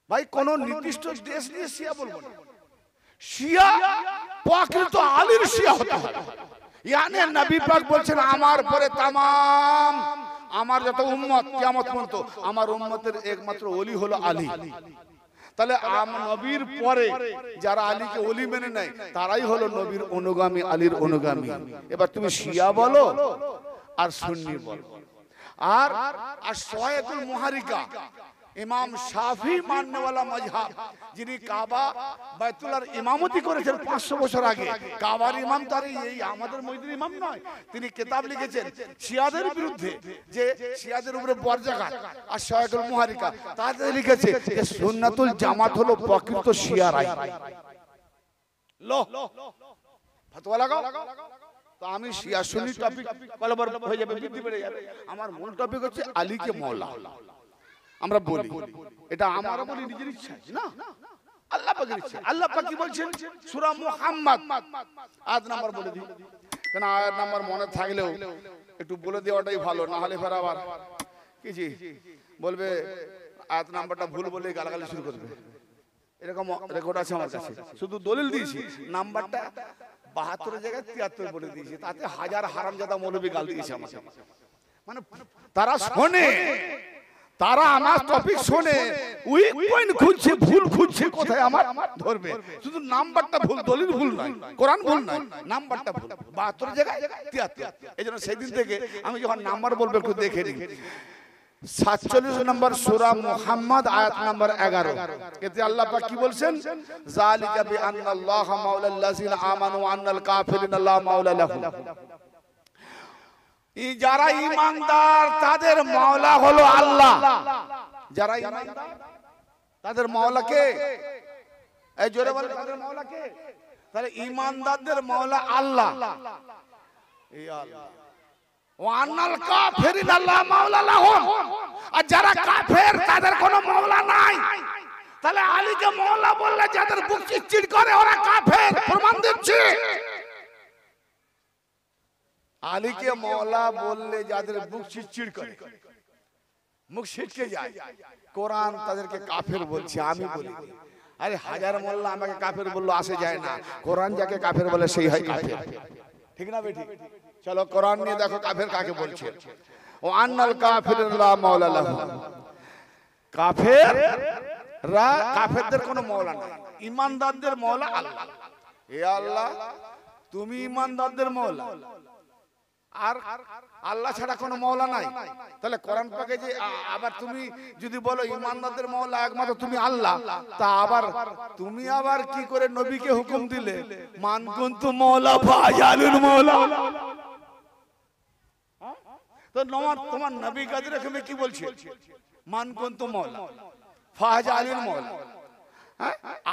ভাই, কোন নির্দিষ্ট দেশ নিয়ে শিয়া বলবো না। শিয়া প্রকৃত আলীর শিয়া হতে হবে। ইয়ানি নবী পাক বলছেন আমার পরে तमाम আমার যত উম্মত কিয়ামত পর্যন্ত আমার উম্মতের একমাত্র ওলি হলো আলী। তাহলে নবীর পরে যারা আলীকে ওলি মেনে নেয় তারাই হলো নবীর অনুগামী, আলীর অনুগামী। এবার তুমি শিয়া বলো আর সুন্নি বলো। আর সহায়তুল মুহারিকা, ইমাম শাফি মাননেওয়ালা মাযহাব, যিনি কাবা বাইতুল্লাহর ইমামতি করেছেন 500 বছর আগে। কাবার ইমাম তার এই আমাদের মসজিদের ইমাম নয়। তিনি কিতাব লিখেছেন শিয়াদের বিরুদ্ধে, যে শিয়াদের উপরে বরজাকাত আর শায়খুল মুহারিকা, তাতে লিখেছে যে সুন্নাতুল জামাত হলো প্রকৃত শিয়ার আইন। লো ফতোয়া লাগাও। তো আমি শিয়া সুন্নি টপিক কলবার হয়ে যাবে, বৃদ্ধি বেড়ে যাবে। আমার মূল টপিক হচ্ছে আলীকে মওলা। আমরা বলি, এটা আমরা বলি নিজের ইচ্ছা না, আল্লাহ পাকের ইচ্ছা। আল্লাহ পাক কি বলছেন সূরা মুহাম্মদ আয়াত নাম্বার বলে দিই, কারণ আয়াত নাম্বার মনে থাকলেও একটু বলে দেওয়াটাই ভালো, না হলে ফের আবার কিছু বলবে আয়াত নাম্বারটা ভুল বলে গালাগালি শুরু করবে। এরকম রেকর্ড আছে আমার কাছে, শুধু দলিল দিয়েছি, নাম্বারটা 72 জায়গায় 73 বলে দিয়েছি, তাতে হাজার হারামজাদা মৌলবী গাল দিয়েছে আমাকে। মানে তারা শোনে, তারা আমার টপিক শোনে, উইক পয়েন্ট খুঁজছে, ভুল খুঁজছে, কোথায় আমার ধরবে। শুধু নাম্বারটা ভুল, দলিল ভুল নয়, কোরআন ভুল নয়, নাম্বারটা ভুল, 72 জায়গায় 73। এই জন্য সেদিন থেকে আমি যখন নাম্বার বলবো একটু দেখে নিই। 47 নম্বর সূরা মুহাম্মদ আয়াত নাম্বার 11, এতে আল্লাহ পাক কি বলছেন? যালিকা বিআন্নাল্লাহা মাওলাল লাযিনা আমানু ওয়া আন্নাল কাফিরিনা লা মাওলা লাহুম। যারা ঈমানদার তাদের মাওলা হলো আল্লাহ। যারা ঈমানদার তাদের মাওলা কে? এই জোরে বলে, তাদের মাওলা কে? তাহলে ঈমানদারদের মাওলা আল্লাহ। এই আল্লাহ ওয়ান্নাল কাফিরিনা লা মাওলা লাহুম। আর যারা কাফের তাদের কোনো মাওলা নাই। তাহলে আলীকে মাওলা বললে যাদের বুক চিড়চিড় করে ওরা কাফের, প্রমাণ দিচ্ছি। আলীকে মাওলা বললে যাদের বুক চিড়চিড় করে, মুখ ছিটকে যায়, কোরআন তাদেরকে কাফের বলছে। আমি বলি আরে হাজার মোল্লা আমাকে কাফের বললো আসে যায় না, কোরআন যাকে কাফের বলে সেই হয় কাফের। ঠিক না বেঠিক? চলো কোরআন নিয়ে দেখো কাফের কাকে বলছে। ও আন্নাল কাফিরুনা লা মাওলা লাহুম। কাফেররা, কাফেরদের কোনো মাওলা নাই, ঈমানদারদের মাওলা আল্লাহ। হে আল্লাহ তুমি ঈমানদারদের মাওলা, আর আল্লাহ ছাড়া কোনো মাওলা নাই। তাহলে কোরআন পাকে যে আবার তুমি যদি বলো ঈমানদারদের মাওলা একমাত্র তুমি আল্লাহ, তা আবার তুমি আবার কি করে নবীকে হুকুম দিলে মান কুনতু মাওলা ফাজালুল মাওলা? তো তোমার নবী কাদের এখানে কি বলছে? মান কুনতু মাওলা ফাজালুল মাওলা।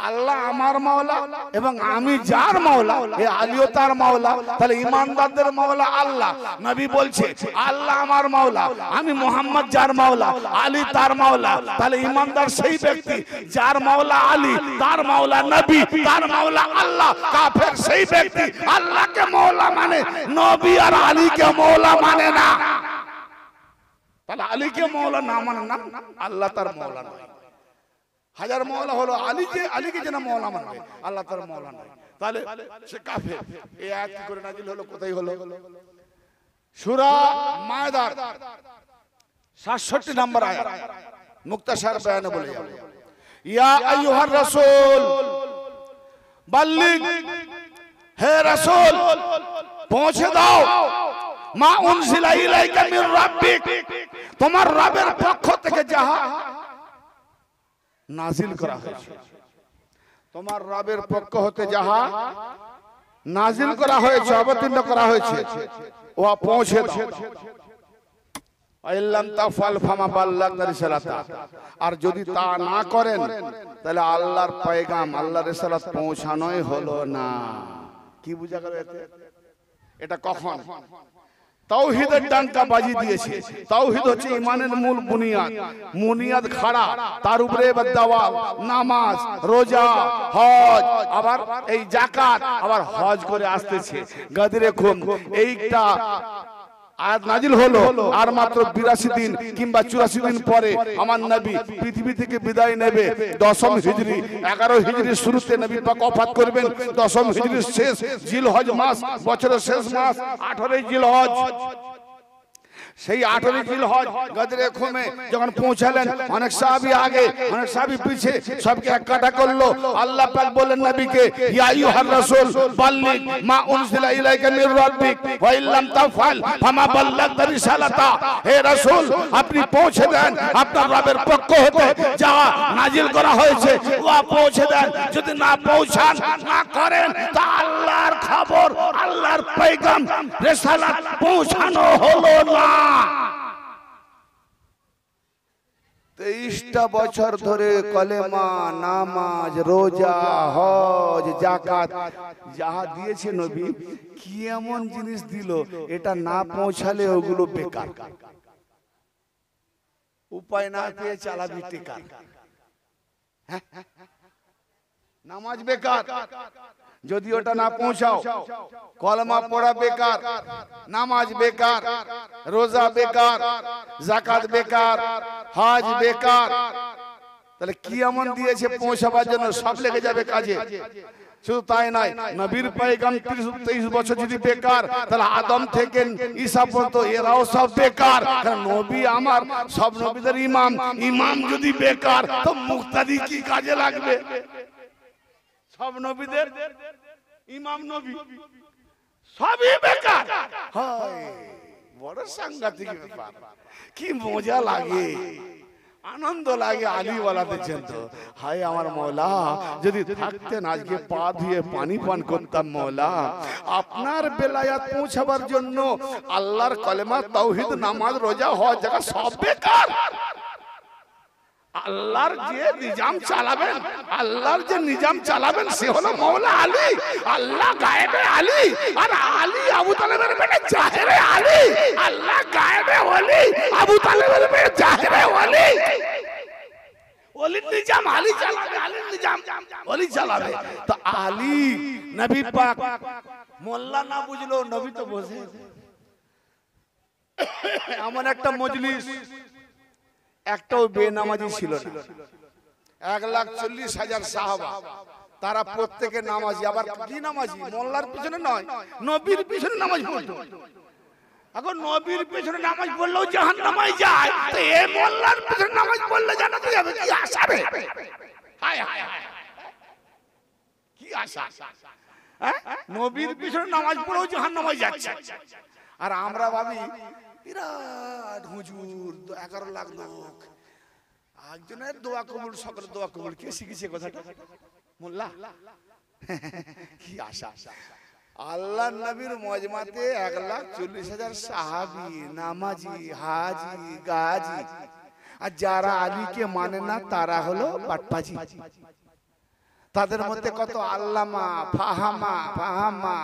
আল্লাহ আমার মাওলা এবং আমি যার মাওলা, এ আলীও তার মাওলা। তাহলে ঈমানদারদের মাওলা আল্লাহ। নবী বলছে আল্লাহ আমার মাওলা, আমি মুহাম্মদ যার মাওলা, আলী তার মাওলা। তাহলে ঈমানদার সেই ব্যক্তি যার মাওলা আলী, তার মাওলা নবী, তার মাওলা আল্লাহ। কাফের সেই ব্যক্তি আল্লাহকে মাওলা মানে, নবী আর আলীকে মাওলা মানে না। তাহলে আলীকে মাওলা না মানে না, আল্লাহ তার মাওলা নয়। হাজার মাওলা হলো, আলীকে যেন মাওলা মানবে, আল্লাহ তার মাওলা নয়, তাহলে সে কাফের। এই আয়াত কি করে নাজিল হলো, কোথায় হলো? সূরা মায়দার 67 নম্বর আয়াত, মুক্তাসার বয়ানে বলে যাবে, ইয়া আইয়ুহার রাসূল বাল্লিগ, হে রাসূল পৌঁছে দাও, মা উনজিলা ইলাইকা মির রাব্বিক, তোমার রবের পক্ষ থেকে যাহা নাজিল করা হয়েছে, তোমার রবের পক্ষ হতে যাহা নাজিল করা হয়েছে, অবতীর্ণ করা হয়েছে, ও পৌঁছে দাও। আইল্লাম তাফাল ফামা বাল্লাগনা রিসালাতা, আর যদি তা না করেন তাহলে আল্লাহর পয়গাম, আল্লাহর রিসালাত পৌঁছানোই হলো না। কি বুঝা গেল এতে? এটা কখন তাওহীদের ডাঙ্কা বাজি দিয়েছে। তাওহীদ হচ্ছে ঈমানের মূল বুনিয়াদ খাড়া, তার উপরে এবার দাওয়াত, নামাজ, রোজা, হজ, আবার এই যাকাত, আবার হজ করে আসতেছে গাদিরে খুম। এইটা আয়াত নাজিল হলো আর মাত্র 82 দিন কিংবা 84 দিন পরে আমার নবী পৃথিবী থেকে বিদায় নেবে। 10ম হিজরি, 11 হিজরির শুরুতে নবী পাক ওফাত করবেন। 10ম হিজরির শেষ জিলহজ মাস, বছরের শেষ মাস 18 জিলহজ। সেই 18 জিলহজ গদরে খুমে যখন পৌঁছালেন, অনেক সাহাবী আগে অনেক সাহাবী পিছে, সবকে এককাটা করলো। আল্লাহ পাক বলেন নবীকে, ইয়া আইয়ুহার রাসূল বাল্লিগ মা উনজিলা ইলাইকা মির রাব্বিক ওয়া ইল্লাম তাফআল ফামা বাল্লাগতা রিসালাতা। হে রাসূল, আপনি পৌঁছে দেন আপনার রবের পক্ষ হতে যা নাজিল করা হয়েছে তা পৌঁছে দেন। যদি না পৌঁছান, না করেন, তা আল্লাহর খবর, আল্লাহর পয়গাম রিসালাত পৌঁছানো হলো না। 23টা বছর ধরে কলেমা, নামাজ, রোজা, হজ, যাকাত যা দিয়েছে নবী, কি এমন জিনিস দিল এটা না পৌঁছালে ওগুলো বেকার। উপায় না পেয়ে চালাবি টেকার। নামাজ বেকার যদি ওটা না পৌঁছাও, কলমা পড়া বেকার, নামাজ বেকার, রোজা বেকার, যাকাত বেকার, হজ বেকার। তাহলে কি এমন দিয়েছে পৌঁছাবার জন্য? সব লেগে যাবে কাজে। শুধু তাই নয়, নবীর পয়গাম 23 বছর যদি বেকার, তাহলে আদম থেকে ঈসা পর্যন্ত এরাও সব বেকার। কারণ নবী আমার সব নবীদের ইমাম, ইমাম যদি বেকার তো মুক্তাদি কি কাজে লাগবে? সব নবীদের ইমাম নবী সবই বেকার। হয় বড় সাংঘাতিক ব্যাপার। কি মজা লাগে, আনন্দ লাগে আলীওয়ালাদের জন্য। হায় আমার মওলা, যদি থাকতেন আজকে পা ধুয়ে পানি পান করতাম। মওলা, আপনার বেলায়াত পৌঁছাবার জন্য আল্লাহর কলেমা, তাওহীদ, নামাজ, রোজা, হজ, যাকাত সব বেকার। আল্লাহর যে নিজাম চালাবেন, আল্লাহর যে নিজাম চালাবেন সে হলো মওলা আলী। আল্লাহ গায়েবে আলী, আর আলী আবু তালেবের বেটা জাহেরে আলী। আল্লাহ গায়েবে ওলি, আবু তালেবের বেটা জাহেরে ওলি। ওলির নিজাম আলী চালাবে, আলীর নিজাম ওলি চালাবে। তো আলী নবী পাক, মোল্লা না বুঝলো, নবী তো বোঝে। এমন একটা মজলিস, একটাও বেনামাজি ছিল না। 1,40,000 সাহাবা, তারা প্রত্যেকে নামাজি। আবার কি নামাজি? মোল্লার পিছনে নয়, নবীর পিছনে নামাজ পড়তো। এখন নবীর পিছনে নামাজ পড়লেও জাহান্নামে যায়, তো এই মোল্লার পিছনে নামাজ পড়লে জান্নাতে যাবে। কি আশা রে? হায় হায় হায়, কি আশা! নবীর পিছনে নামাজ পড়েও জাহান্নামে যাচ্ছে। আর আমরা ভাবি বিরাট হুজুর, 11 লাখ লোক, একজনের দোয়া কবুল, সকলের দোয়া কবুল। কে শিখেছে কথাটা? মোল্লা। কি আশা! আল্লাহ নবীর মজমাতে 1,40,000 সাহাবী, নামাজি, হাজি, গাজি। আর যারা আলীকে মানে না তারা হলো বাটপাজি। তাদের মধ্যে কত আল্লামা, ফাহামা।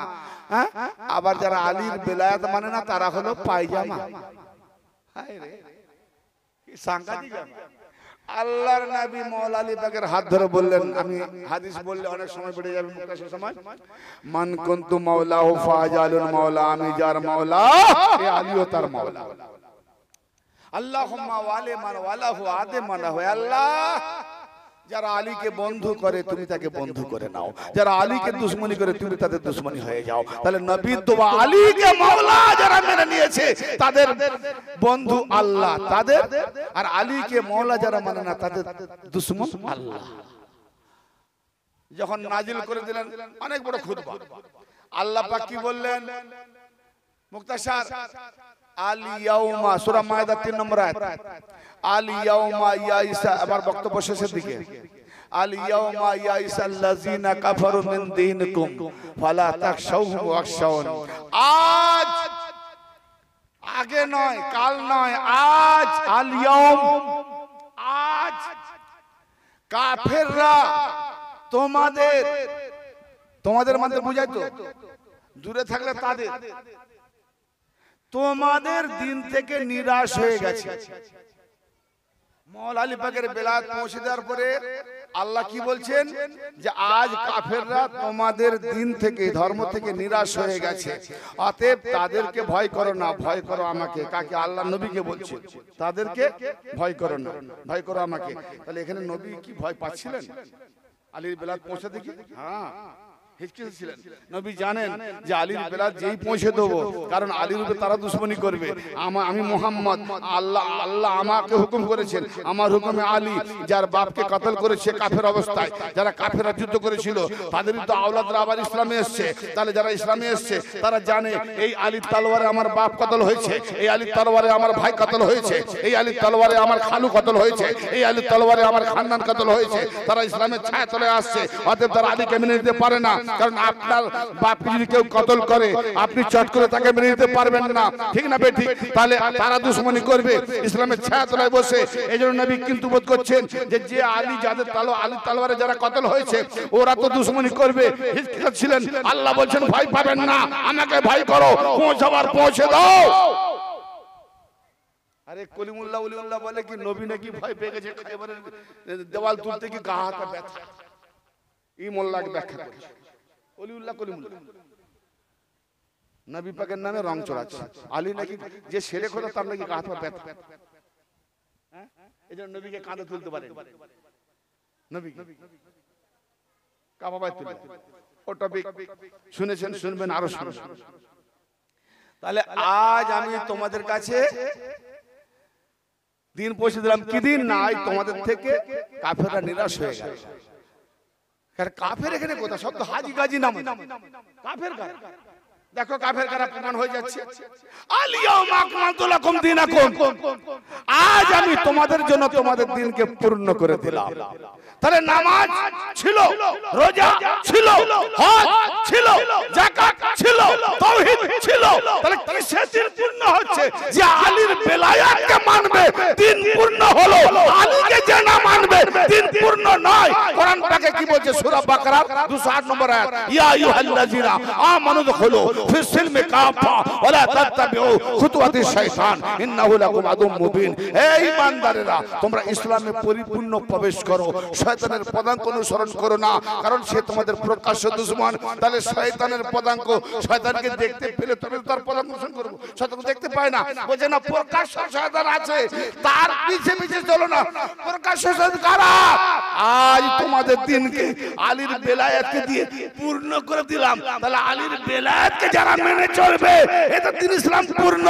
আবার যারা আলীর বেলায়াত মানে না তারা হলো পায়জামা। সাংঘাতিক ব্যাপার। আল্লাহর নবী মওলা আলী পাকের হাত ধরে বললেন, আমি হাদিস বললে অনেক সময় বেড়ে যাবে, মুক্তাসের সময়, মান কুনতু মাওলাহু ফাজালুল মাওলা, আমি যার মাওলা এ আলীও তার মাওলা। আল্লাহুম্মা ওয়ালি মান ওয়ালাহু আদে মানা হয়। আল্লাহ, যারা আলীকে বন্ধু করে তুমি তাকে বন্ধু করে নাও, যারা আলীকে দুশমনি করে তুমি তাদের দুশমনি হয়ে যাও। তাহলে নবীর দোয়া, আলীকে মাওলা যারা মেনে নিয়েছে তাদের বন্ধু আল্লাহ, তাদের, আর আলীকে মাওলা যারা মানে না তাদের দুশমন আল্লাহ। যখন নাজিল করে দিলেন অনেক বড় খুতবা, আল্লাহ পাক কি বললেন? মুক্তাসার আল ইয়াউমা, সূরা মায়দা 3 নম্বর আয়াত। আল ইয়াউমা ইয়াইসা, আবার বক্তব্য শেষের দিকে, আল ইয়াউমা ইয়াইসাল্লাযিনা কাফারু মিন দীনিকুম ফালা তাখশাউহুম ওয়াখশাউন। আজ, আগে নয়, কাল নয়, আজ। আল ইয়াউম, আজ কাফেররা তোমাদের মধ্যে বুঝাই তো, দূরে থাকলে তাদের, তোমাদের দিন থেকে নিরাশ হয়ে গেছে। মওলা আলী পাকের বেলায়াত পৌঁছে দেওয়ার পরে আল্লাহ কি বলছেন? যে আজ কাফেররা তোমাদের দিন থেকে, ধর্ম থেকে নিরাশ হয়ে গেছে, অতএব তাদেরকে ভয় করো না, ভয় করো আমাকে। কাকে? আল্লাহ নবীকে বলছে, তাদেরকে ভয় করো না, ভয় করো আমাকে। তাহলে এখানে নবী কি ভয় পাচ্ছিলেন আলীর বেলায়াত পৌঁছে দেখি? হ্যাঁ, হিচকিছিলেন। নবী জানেন যে আলীর বেলাত যেই পৌঁছে দেবো, কারণ আলীর উপরে তারা দুশমনি করবে। আমি মোহাম্মদ, আল্লাহ আমাকে হুকুম করেছেন, আমার হুকুমে আলী যার বাপকে কতল করেছে কাফের অবস্থায়, যারা কাফেররা যুদ্ধ করেছিল তাদেরই তো আওলাদরা আবার ইসলামে এসছে। তাহলে যারা ইসলামে এসছে তারা জানে এই আলীর তলোয়ারে আমার বাপ কতল হয়েছে, এই আলীর তলোয়ারে আমার ভাই কতল হয়েছে, এই আলীর তলোয়ারে আমার খালু কতল হয়েছে, এই আলীর তলোয়ারে আমার খানদান কতল হয়েছে। তারা ইসলামের ছায়া তলে আসছে, অতএব তারা আলীকে মেনে নিতে পারে না। কারণ আপনার বাপকে যদি কেউ কতল করে আপনি চট করে তাকে মেনে নিতে পারবেন না, ঠিক না বেঠিক? তাহলে তারা দুশমনি করবে ইসলামের ছায়া তলায় বসে। এই জন্য নবী কিন্তু বোধ করছেন যে আলী যাদের আলীর তলোয়ারে যারা কতল হয়েছে ওরা তো দুশমনি করবে, ছিলেন। আল্লাহ বলছেন ভয় পাবেন না, আমাকে ভয় করো, পৌঁছাবার পৌঁছে দাও। আরে কলিমুল্লাহ ওলিউল্লাহ বলে কি নবী নাকি ভয় পেয়ে গেছে, খাইবারের দেওয়াল তুলতে কি গা হাতে ব্যথা। এই মোল্লাকে ব্যাখ্যা করেছে ওলিউল্লাহ কলিমুল্লাহ নবী পাকের নামে রং চড়াচ্ছে। আলী নাকি যে ছেলে খোদা তার নাকি গা হাতে ব্যথা। হ্যাঁ, এই জন্য নবীকে কাঁধে তুলতে পারে, নবী কাবাবায় তুলে। ও টপিক শুনেছেন, শুনবেন, আরো শুনবেন। তাহলে আজ আমি তোমাদের কাছে দিন পৌঁছে দিলাম। কি দিন? নাই তোমাদের থেকে কাফেররা নিরাশ হয়ে গেল। কাফের এখানে কোথা? সব তো হাজি গাজি নাম। কাফের কারা? দেখো কাফের কারা প্রমাণ হয়ে যাচ্ছে। আলিয়াউমা আকমালতু লাকুম দীনাকুম, আজ আমি তোমাদের জন্য তোমাদের দিনকে পূর্ণ করে দিলাম। তাহলে নামাজ ছিল, রোজা ছিল, হজ ছিল, যাকাত ছিল, তাওহীদ ছিল। তাহলে কিসের দিন পূর্ণ হচ্ছে? যে আলীর বেলায়াতকে মানবে দিন পূর্ণ হলো, আলীকে যে না মানবে দিন পূর্ণ নয়। কোরআন পাকে কি বলছে? সূরা বাকারা 208 নম্বর আয়াত, ইয়া আইয়ুহাল্লাযিনা আমানু দুখুলু ফিস সিলমি কাফা ওয়া লা তাত্তাবিউ খুতুওয়াতিশ শাইতান ইন্নাহু লাকুম আদুম মুবিন। হে ঈমানদারেরা, তোমরা ইসলামে পরিপূর্ণ প্রবেশ করো, শয়তানের পদাঙ্ক অনুসরণ করো না, কারণ সে তোমাদের প্রকাশ্য দুশমন। তাহলে শয়তানের পদাঙ্ক, শয়তানকে দেখতে পেলে তুমি তার পদাঙ্ক অনুসরণ করবে। শয়তান দেখতে পায় না, বলছে না প্রকাশ্য শয়তান আছে, তার পিছে পিছে চলো না। প্রকাশ্য শয়তান কারা? আজ তোমাদের দিনকে আলীর বেলায়েতকে দিয়ে পূর্ণ করে দিলাম। তাহলে আলীর বেলায়েতকে যারা মেনে চলবে এটা দিন ইসলাম পূর্ণ,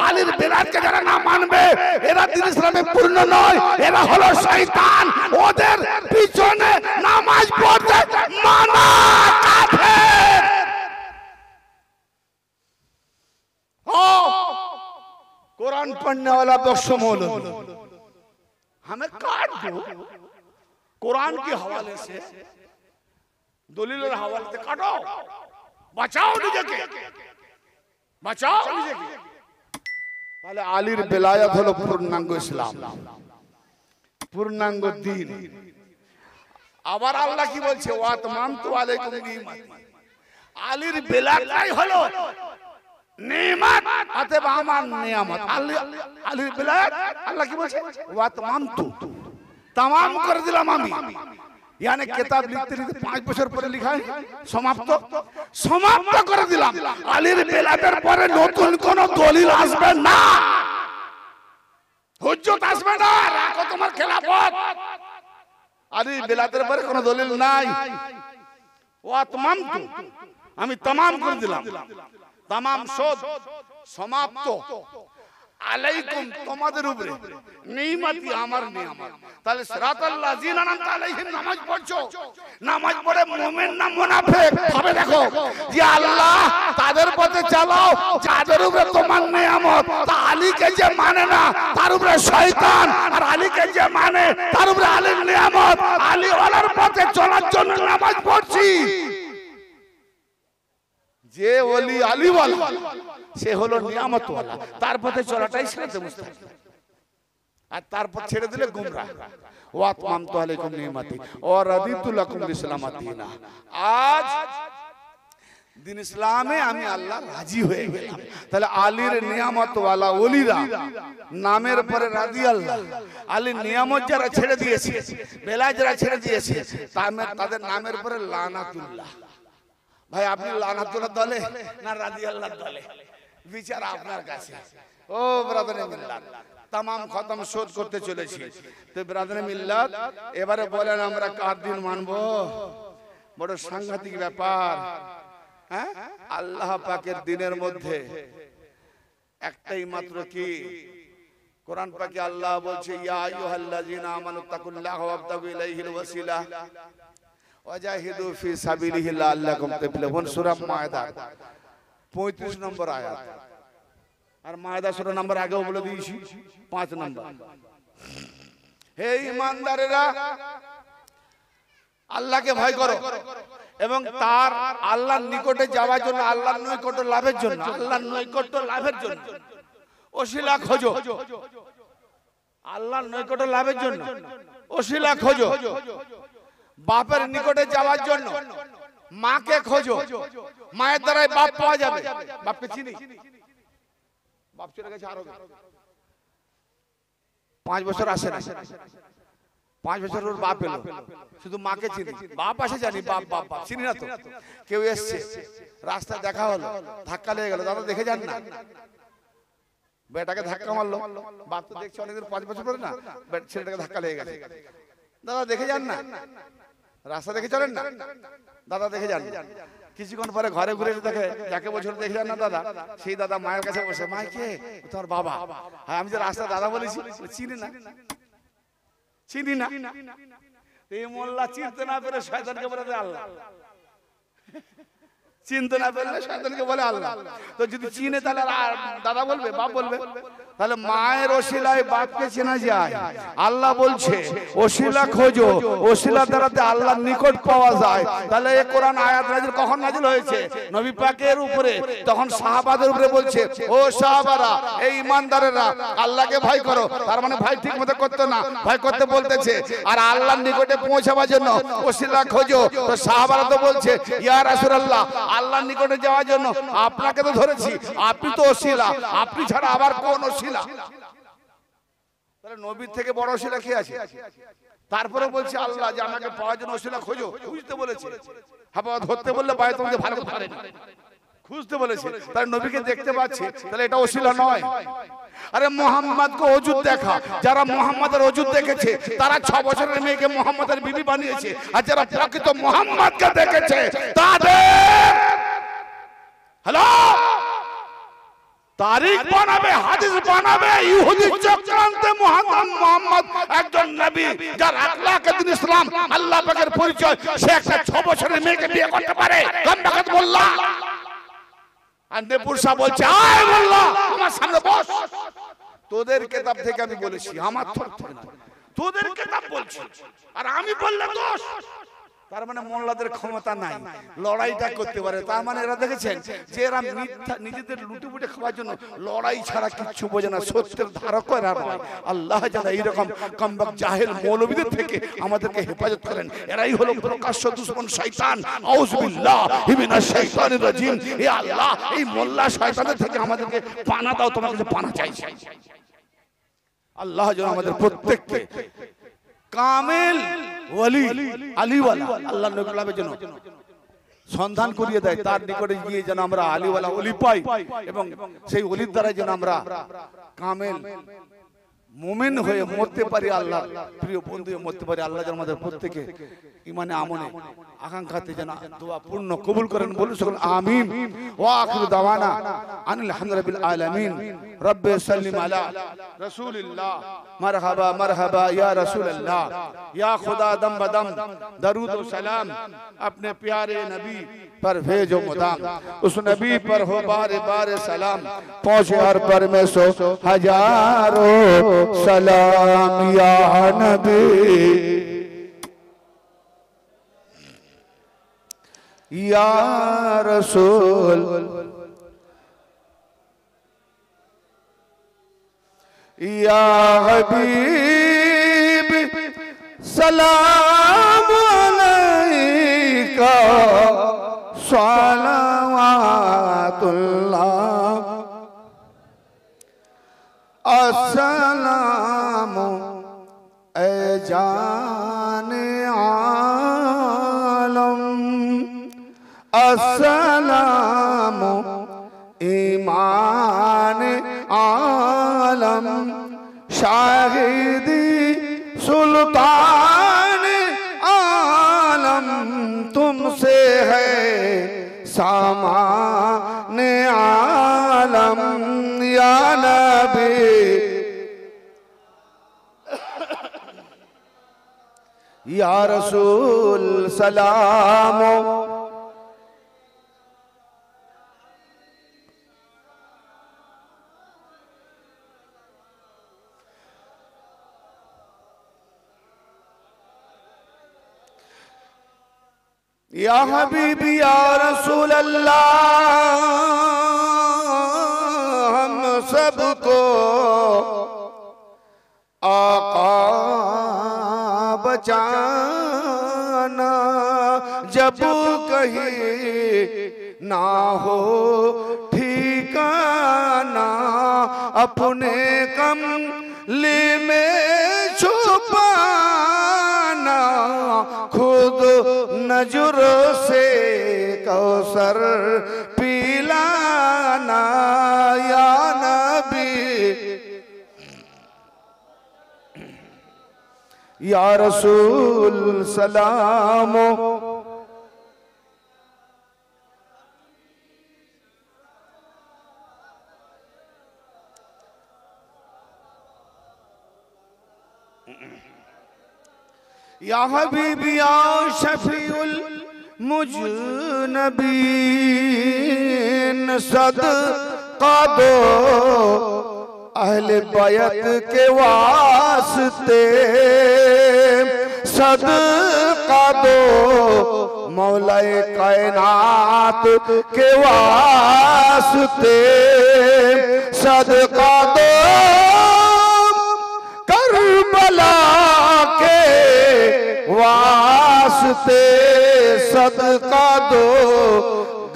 আলীর বেলায়েতকে যারা না মানবে এরা দিন ইসলামে পূর্ণ নয়, এরা হলো শয়তান। ওদের পিছনে নামাজ পড়তে মানা কাফের। कुरान पढ़ने वाला बख्शो मौलवी हमें काट दो, कुरान के हवाले से दलील हवाले से काटो, बचाओ নিজেকে, बचाओ নিজেকে। তাহলে আলীর বেলায়াত হলো পূর্ণাঙ্গ ইসলাম, পূর্ণাঙ্গ দ্বীন। আবার আল্লাহ কি বলছে? ওয়াতমামতু আলাইকুম নি'মাতি, আলীর বেলায়াতই হলো নেয়ামত, অতএব আমার নেয়ামত। আলীর বেলায়াত আল্লাহ কি বলছে? ওয়াতমামতু, तमाम कर दिलाम আমি। यानी किताब लिखते लिखते 5 বছর পরে লিখা সমাপ্ত, সমাপ্ত করে দিলাম। আলীর বেলায়াতের পরে নতুন কোন দলিল আসবে না, হুজ্জত আসবে না, রাখো তোমার খেলাফত। আলীর বেলায়াতের পরে কোন দলিল নাই। ওয়াতমামতু, আমি तमाम করে দিলাম, तमाम শোধ সমাপ্ত। আলাইকুম, তোমাদের উপরে, নিয়ামতি, আমার নিয়ামত। তাহলে সিরাতাল লাযিনা আনআমতা আলাইহিম নামাজ পড়ছো, নামাজ পড়ে মুমিন না মুনাফিক হবে দেখো যে আল্লাহ তাদের পথে চালাও যাদের উপরে তোমার নিয়ামত। তা আলীকে যে মানে না তার উপরে শয়তান, আর আলীকে যে মানে তার উপরে আলীর নিয়ামত। আলী ওয়ালার পথে চলার জন্য নামাজ পড়ছি। যে ওলি আলী ওয়ালা সে হলো নিয়ামত ওয়ালা, তার পথে চলাটাই সিরাতে মুস্তাকিম, আর তারপর ছেড়ে দিলে গুমরাহ। ওয়াতমামতু আলাইকুম নি'মাতি ওয়া রাদিতু লাকুম ইসলাম দীনা। আজ দিন ইসলামে আমি আল্লাহ রাজি হয়ে গেলাম। তাহলে আলীর নিয়ামত ওয়ালা ওলিরা নামের পরে রাজি আল্লাহ। আলীর নিয়ামত যারা ছেড়ে দিয়েছে, বেলায়েত যারা ছেড়ে দিয়েছে, তাদের নামের পরে লানাতুল্লাহ। ভাই আপনি লানাতুল্লাহ দলে না রাজি আল্লাহর দলে? বিচার আপনার কাছে। ও ব্রাদারে মিল্লাত, तमाम খতম শোধ করতে চলেছি। তো ব্রাদারে মিল্লাত, এবারে বলেন আমরা কার দিন মানবো? বড় সাংঘাতিক ব্যাপার। হ্যাঁ, আল্লাহ পাকের দিনের মধ্যে একটাই মাত্র কি কোরআন পাকে আল্লাহ বলছে ইয়া আইয়ুহাল্লাযীনা আমানু তাকুল্লাহা ওয়াবতাগু ইলাইহিল ওয়াসিলা ওয়াজাহিদু ফি সাবিলিহি লাআল্লাকুম তুফলিহুন। সূরা মায়দা 35 নম্বর আয়াত। আর মায়দা সূরা নাম্বার আগেও বলে দিয়েছি 5 নম্বর। হে ঈমানদারেরা, আল্লাহকে ভয় করো এবং তার আল্লাহর নিকটে যাওয়ার জন্য, আল্লাহর নৈকট্য লাভের জন্য, আল্লাহর নৈকট্য লাভের জন্য ওসিলা খোঁজো। আল্লাহর নৈকট্য লাভের জন্য ওসিলা খোঁজো। বাপের নিকটে যাওয়ার জন্য মাকে খোঁজো। মায়ের দ্বারাই বাপ পাওয়া যাবে। বাপকে চিনি, বাপ চলে গেছে আরবে, 5 বছর আসে না, 5 বছর ওর বাপ এলো, শুধু মাকে চিনি, বাপ আসে জানি, বাপ বাপ বাপ চিনি না তো। কেউ এসছে, রাস্তায় দেখা হলো, ধাক্কা লেগে গেল, দাদা দেখে যান না, বেটাকে ধাক্কা মারলো, বাপ তো দেখছে অনেকদিন 5 বছর পরে না, ছেলেটাকে ধাক্কা লেগে গেছে, দাদা দেখে যান না, রাস্তা দেখে চলেন না, দাদা দেখে যান। কিছুক্ষণ পরে ঘরে ঘুরে দেখে, যাকে বছর দেখে যান না দাদা, সেই দাদা মায়ের কাছে বসে, মা কে? তোমার বাবা। হ্যাঁ, আমি যে রাস্তা দাদা বলেছি, চিনি না, চিনি না। এই মোল্লা চিনতে না পেরে শয়তানকে বলে দেয় আল্লাহ, চিনতে না পারলে শয়তানকে বলে আল্লাহ। তো যদি চিনে তাহলে দাদা বলবে, বাপ বলবে। তাহলে মায়ের ওসিলায় বাপকে চেনা যায়। আল্লাহ বলছে ওসিলা খোঁজো, ওসিলা দ্বারাতে আল্লাহর নিকট পাওয়া যায়। তাহলে এই কোরআন আয়াত নাযিল কখন নাযিল হয়েছে? নবী পাকের উপরে, তখন সাহাবাদের উপরে বলছে, ও সাহাবারা, এই ঈমানদারেরা, আল্লাহকে ভয় করো। তার মানে ভয় ঠিক মতো করতে না, ভয় করতে বলতেছে। আর আল্লাহর নিকটে পৌঁছাবার জন্য ওসিলা খোঁজো। তো সাহাবারা তো বলছে, ইয়া রাসূলুল্লাহ, আল্লাহর নিকটে যাওয়ার জন্য আপনাকে তো ধরেছি, আপনি তো ওসিলা, আপনি ছাড়া আবার কোন ওসিলা? তাহলে নবীর থেকে বড় ওসিলা কি আছে? তারপরে বলছে আল্লাহ যে আমাকে পাওয়ার জন্য ওসিলা খোঁজো, খুঁজতে বলেছে। হ্যাঁ, ধরতে বললে বাইরে তোমাকে ভালো করে ধরে না, খুঁজতে বলেছে। তাহলে নবীকে দেখতে পাচ্ছে, তাহলে এটা ওসিলা নয়। আরে মুহাম্মদকে ওজুদ দেখা, যারা মুহাম্মাদের ওজুদ দেখেছে তারা 6 বছরের মেয়েকে মুহাম্মাদের বিবি বানিয়েছে। আর যারা প্রকৃত মুহাম্মদকে দেখেছে তাদের হ্যালো তারিখ বানাবে, হাদিস বানাবে। ইহুদি চক্রান্তে মুহাম্মদ একজন নবী, যার আখলাকে দিন ইসলাম, আল্লাহ পাকের পরিচয়। সে একটা 6 বছরের মেয়েকে বিয়ে করতে পারে? গম্বাকাত মোল্লা আর নেপুরসা বলছে, আয় মোল্লা আমার সামনে বস। তোদের কিতাব থেকে আমি বলেছি, আমার থেকে না, তোদের কিতাব বলছি, আর আমি বললে দোষ। তার মানে মোল্লাদের ক্ষমতা নাই, লড়াইটা করতে পারে। তার মানে এরা দেখেছেন যে এরা মিথ্যা নিজেদের লুটেপুটে খাওয়ার জন্য লড়াই ছাড়া কিচ্ছু বোঝে না, সত্যের ধারক এরা নয়। আল্লাহ যেন এইরকম কমবক জাহেল মৌলবীদের থেকে আমাদেরকে হেফাজত করেন। এরাই হলো প্রকাশ্য দুশমন শয়তান। আউযু বিল্লাহি মিনাশ শাইতানির রাজিম। হে আল্লাহ, এই মোল্লা শয়তানের থেকে আমাদেরকে পানা দাও, তোমার কাছে পানা চাইছি। আল্লাহ যেন আমাদের প্রত্যেককে কামেল ওয়ালি, আলীওয়ালা, আল্লাহর নবী লাভের জন্য সন্ধান করিয়ে দেয়। তার নিকটে গিয়ে যেন আমরা আলীওয়ালা ওলি পাই এবং সেই ওলির দ্বারা যেন আমরা কামেল মুমিন হয়ে মরতে পারি, আল্লাহর প্রিয় বন্ধু হয়ে মরতে পারি। আল্লাহ যেন আমাদের প্রত্যেকে ইমানে আমনে আকাঙ্ক্ষাতে যেন দোয়া পূর্ণ কবুল করেন। বলুন সকল আমিন। ওয়া আখিরু দাওয়ানা আনিল হামদুলিল্লাহি আলামিন। রব্বে সাল্লিম আলা রাসূলিল্লাহ। মারহাবা মারহাবা ইয়া রাসূলুল্লাহ। या खुदा दम बदम दरूद व सलाम अपने प्यारे नबी पर भेजो मुदाम। उस नबी पर हो बारे बारे सलाम, पहुंचे हर पर में 100 हजारों सलाम। या नबी या रसूल या हबीब सलाम अलैका सलावतुल्लाह अस्सलाम ए जाने आलम अस्सलाम ईमान आलम शाहिदी सुल्तान आलम तुम सामाने आलम या नबी या रसूल सलाम या हबीबी या रसूल अल्लाह हम सबको आका बचाना जब कहीं ना हो ठिकाना अपने कमले में छुपाना खुद नजर से कौसर पिलाना या नबी या रसूल सलाम या हबीबी या शफीउल मुजनबीन सदका दो अहले बैत के वास्ते सदका दो मौलाए कायनात के वास्ते सदका दो करबला के वास्ते सदका दो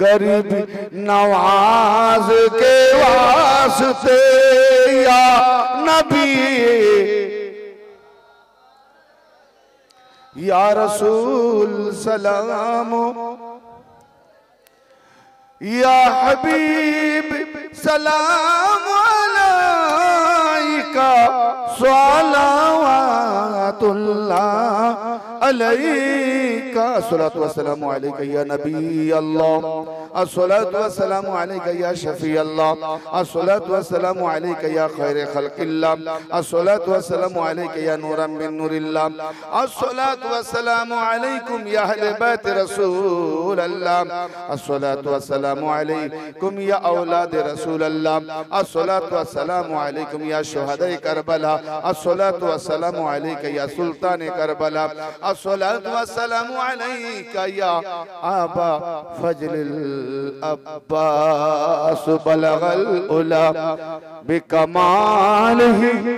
गरीब नवाज के वास्ते या नबी या रसूल सलाम या हबीब सलाम अलैका सलावतुल्लाह अलैका अस्सलातु वस्सलामु अलैका या नबी अल्लाह अस्सलातु वस्सलामु अलैका या शफी अल्लाह अस्सलातु वस्सलामु अलैका या खैर खल्किल्लाह अस्सलातु वस्सलामु अलैका या नूरम मिन नूरिल्लाह अस्सलातु वस्सलामु अलैकुम या अहले बैत रसूल अल्लाह अस्सलातु वस्सलामु अलैकुम या औलाद रसूल अल्लाह अस्सलातु वस्सलामु अलैकुम या शुहदाए करबला अस्सलातु वस्सलामु अलैका या सुल्तान करबला अस्सलातु वस्सलामु अलैका या आबा फजलिल अब्बास बलगल उला बिकमालिही